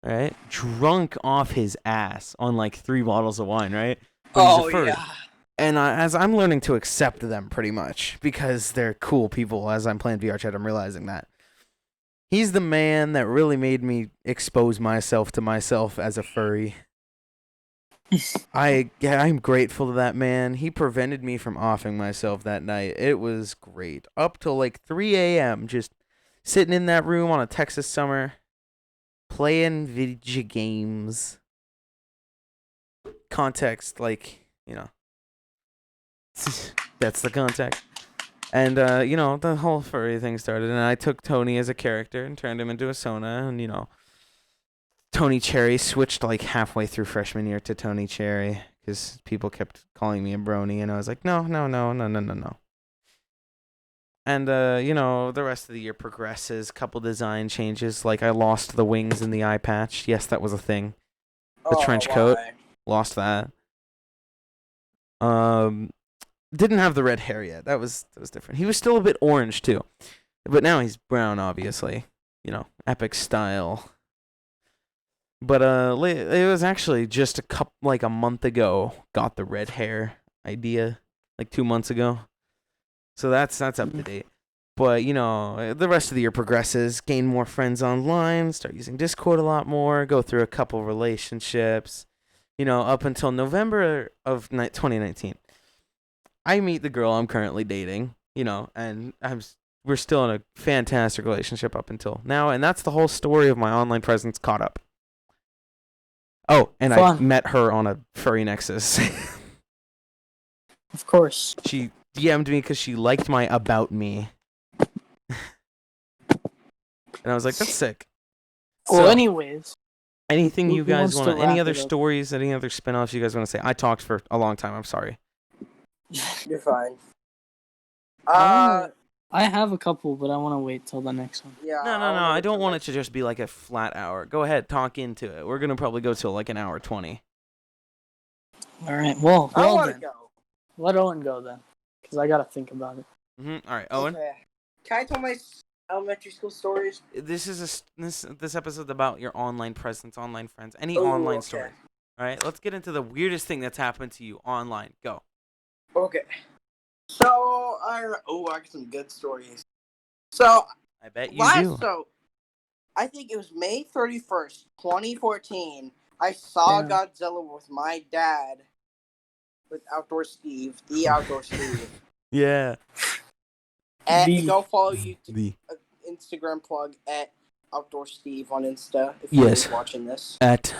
right? Drunk off his ass on 3 bottles of wine, right? But he's a furry. Yeah. And as I'm learning to accept them pretty much because they're cool people as I'm playing VR chat, I'm realizing that. He's the man that really made me expose myself to myself as a furry. I'm grateful to that man. He prevented me from offing myself that night. It was great. Up till like 3 a.m. just sitting in that room on a Texas summer, playing video games. Context, like, that's the context. And, the whole furry thing started, and I took Tony as a character and turned him into a Sona, and, Tony Cherry switched, like, halfway through freshman year to Tony Cherry, because people kept calling me a brony, and I was like, no. And, the rest of the year progresses, couple design changes, like, I lost the wings and the eye patch. Yes, that was a thing. The trench coat, lost that. Didn't have the red hair yet. That was different. He was still a bit orange too, but now he's brown, obviously. Epic style. But it was actually just a month ago. Got the red hair idea, like 2 months ago. So that's up to date. But the rest of the year progresses. Gain more friends online. Start using Discord a lot more. Go through a couple relationships. Up until November of 2019. I meet the girl I'm currently dating, and we're still in a fantastic relationship up until now, and that's the whole story of my online presence caught up. Oh, and Fun. I met her on a furry nexus. Of course. She DM'd me because she liked my about me. And I was like, that's sick. Well, So, anyways. anything you who guys wants to want, any wrap other it up? stories, any other spin-offs you guys want to say? I talked for a long time, I'm sorry. You're fine. I have a couple, but I want to wait till the next one. Yeah. No, I don't want it to just be like a flat hour. Go ahead, talk into it. We're going to probably go till like an hour 20. All right. Well I want to then. go. Let Owen go then, because I got to think about it. All right, Owen. Okay. Can I tell my elementary school stories? This is this episode about your online presence, online friends, any Ooh, online okay. story. All right, let's get into the weirdest thing that's happened to you online. Go. Okay. So I got some good stories. So I bet you do. So I think it was May 31st, 2014. I saw Damn. Godzilla with my dad, with Outdoor Steve, the Outdoor Steve. Yeah. And go follow you to The Instagram plug at Outdoor Steve on Insta if Yes. you're watching this. at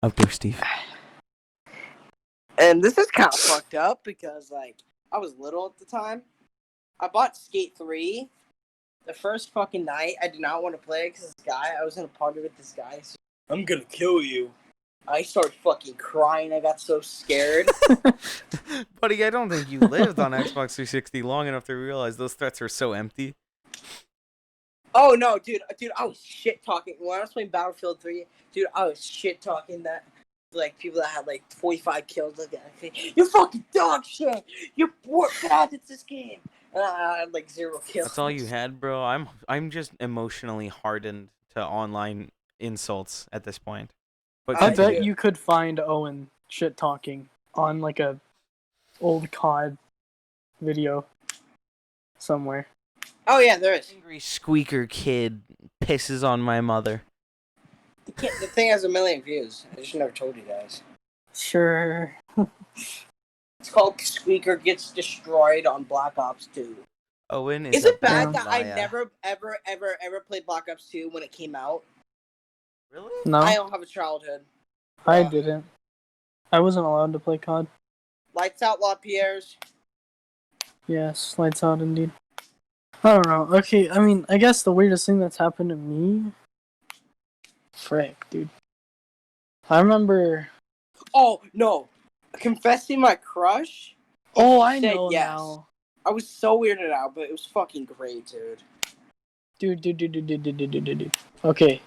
Outdoor Steve. And this is kind of fucked up because, like, I was little at the time. I bought Skate 3. The first fucking night, I did not want to play it because I was in a party with this guy. So, I'm gonna kill you. I started fucking crying. I got so scared. Buddy, I don't think you lived on Xbox 360 long enough to realize those threats are so empty. Oh no, dude, I was shit talking when I was playing Battlefield 3. Dude, I was shit talking that like people that had like 45 kills. Like that. You fucking dog shit. You're bad at this game. And I had like 0 kills. That's all you had, bro. I'm just emotionally hardened to online insults at this point. But I continue. bet you could find Owen shit talking on like a old COD video somewhere. Oh yeah, there is. Angry squeaker kid pisses on my mother. The thing has 1 million views. I just never told you guys. Sure. It's called Squeaker Gets Destroyed on Black Ops 2. Owen is Is it a bad bad that I liar. never, ever played Black Ops 2 when it came out? Really? No, I don't have a childhood. I didn't. I wasn't allowed to play COD. Lights out, LaPierre's. Yes, lights out indeed. I don't know. Okay, I mean, I guess the weirdest thing that's happened to me. Frick, dude. I remember. Oh, no. Confessing my crush? Oh, I said know yes. now. I was so weirded out, but it was fucking great, dude. Dude. Okay,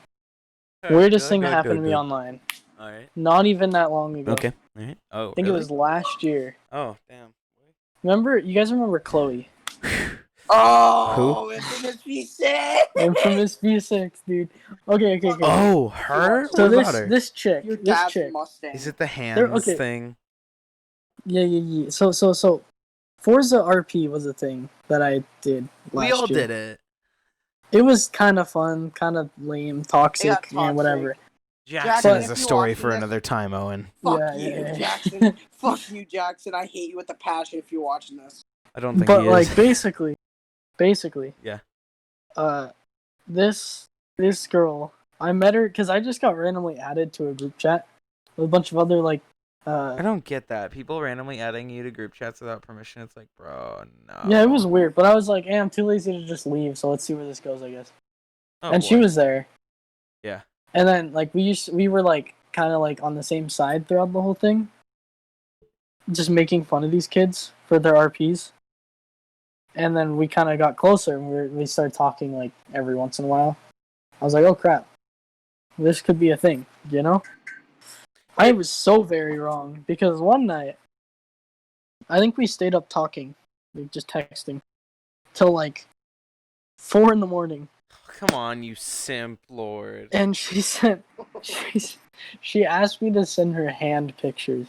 weirdest thing that happened to me online. Alright. Not even that long ago. Okay. Alright. Oh, I think really? it was last year. Oh, damn. You guys remember Chloe? Oh, Infamous V6! Infamous V6, dude. Okay. Oh, her? So What about her? this chick, Your this dad's chick. Mustang. Is it the hands okay. thing? Yeah. So, Forza RP was a thing that I did last We all year. did it. It was kind of fun, kind of lame, toxic, and whatever. Jackson But- is a if you're story watching for this, another time, Owen. Fuck Yeah, you, yeah. Jackson. Fuck you, Jackson. I hate you with a passion if you're watching this. I don't think But he like is. basically, Yeah. This girl, I met her because I just got randomly added to a group chat with a bunch of other like. I don't get that. People randomly adding you to group chats without permission. It's like, bro, no. Yeah, it was weird, but I was like, hey, I'm too lazy to just leave, so let's see where this goes, I guess. Oh, And boy. she was there. Yeah. And then like we were like kind of like on the same side throughout the whole thing, just making fun of these kids for their RPs. And then we kind of got closer, and we started talking like every once in a while. I was like, oh crap, this could be a thing, you know? I was so very wrong because one night, I think we stayed up talking, like just texting, till like 4 a.m. Come on, you simp lord. And she she asked me to send her hand pictures.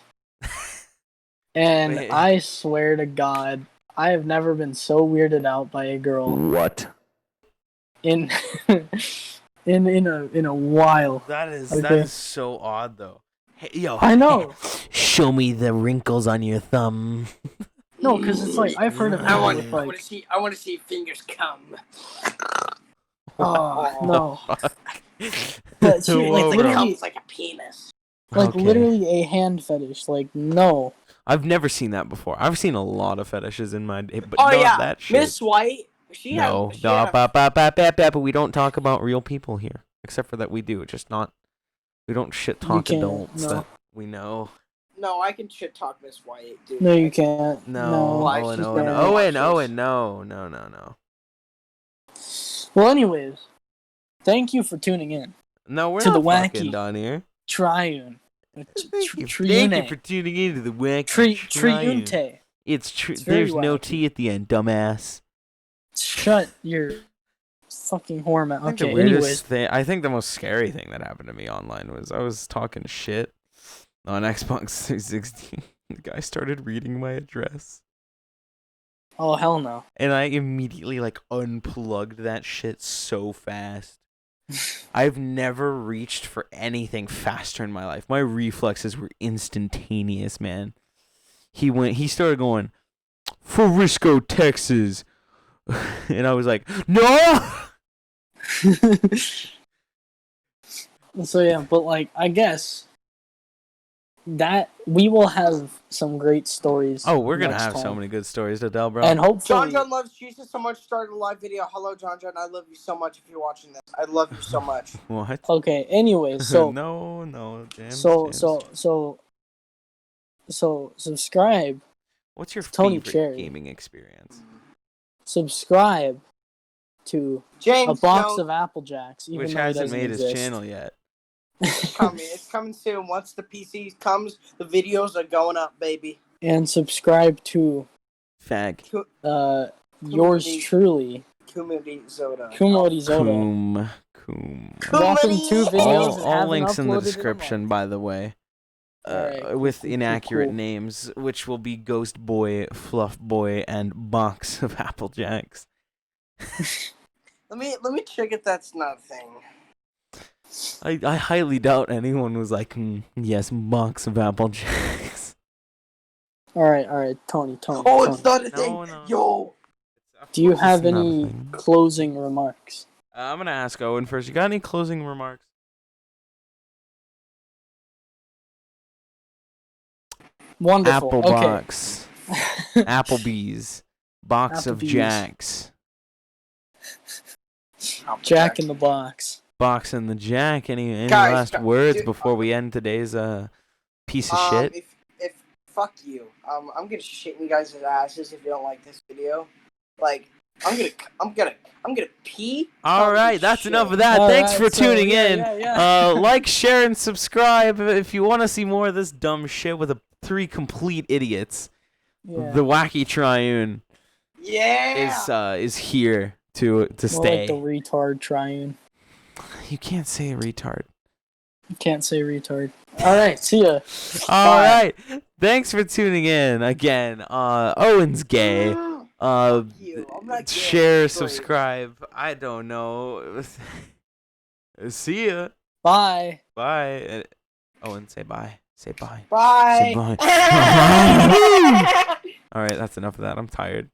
And Wait. I swear to God, I have never been so weirded out by a girl What? in in a while. That is Okay. so odd though. Hey, yo. I know. Show me the wrinkles on your thumb. No, because it's like I've heard of I people want, with I want like, to see. I want to see fingers come. oh no, But she, Whoa, like, It literally- comes like a penis. like Okay. literally a hand fetish. Like no, I've never seen that before. I've seen a lot of fetishes in my day, but Oh not yeah, that shit. Miss White. She No, had. She had a, but we don't talk about real people here. Except for that we do, just not. We don't shit talk can't, adults no. that we know. no, I can shit talk Miss White, dude. no, you can't. No, Why? Owen, She's Owen, bad. Owen, Owen, no. Well, anyways, thank you for tuning in. No, we're To not the fucking wacky. done here. Triune. Thank you Triune. for tuning in to the wacky Triune. Triunte. It's very there's no wacky. T at the end, dumbass. Shut your fucking whore mouth. I think the Okay, weirdest anyways. thing, I think the most scary thing that happened to me online was I was talking shit on Xbox 360. The guy started reading my address, Oh, hell no. and I immediately like unplugged that shit so fast. I've never reached for anything faster in my life. My reflexes were instantaneous, man. He started going, Frisco, Texas. And I was like, no! So, yeah, but, like, I guess that we will have some great stories. Oh, we're gonna next have so time. many good stories to tell, bro. And hopefully. John loves Jesus so much. Started a live video. Hello, John. I love you so much. If you're watching this, I love you so much. What? Okay, anyway, so. no, James. So subscribe. What's your Tony favorite Cherry. gaming experience? Subscribe to James, a box no, of Apple Jacks, even Which though it hasn't doesn't made his exist. channel yet. it's coming. It's coming soon. Once the PC comes, the videos are going up, baby. And subscribe to Fag. yours Community. truly, Kumudi Zoda. Kumodi Zoda. Coom. Dropping 2 videos and All haven't links in the uploaded in a description, month. by the way. Alright, cool, With cool, inaccurate cool. names, which will be Ghost Boy, Fluff Boy, and Box of Apple Jacks. Let me check if that's not a thing. I highly doubt anyone was like, yes, Box of Apple Jacks. Alright, Tony. Oh, it's not a No, thing. no. Yo. Do you Of course have it's not a any thing. closing remarks? I'm gonna ask Owen first. You got any closing remarks? Wonderful. Apple okay. Box, Applebee's, Box of Applebee's. Jacks, Jack in the Box. Box and the Jack. Any Guys, last words dude, before we end today's piece of shit? If fuck you. I'm gonna shit in you guys' asses if you don't like this video. Like, I'm gonna pee. All right, that's shit. enough of that. All Thanks right, for so, tuning yeah, in. yeah. Like, share, and subscribe if you want to see more of this dumb shit with 3 complete idiots. Yeah. The Wacky Triune Yeah. is here to More stay. like the retard triune. You can't say retard. You can't say retard. Alright, see ya. All Bye. right. Thanks for tuning in again. Owen's gay. Fuck you. I'm not gay. Share, I'm straight. subscribe. I don't know. See ya. Bye. Bye. Owen, say bye. Say bye. Bye. Say bye. All right, that's enough of that. I'm tired.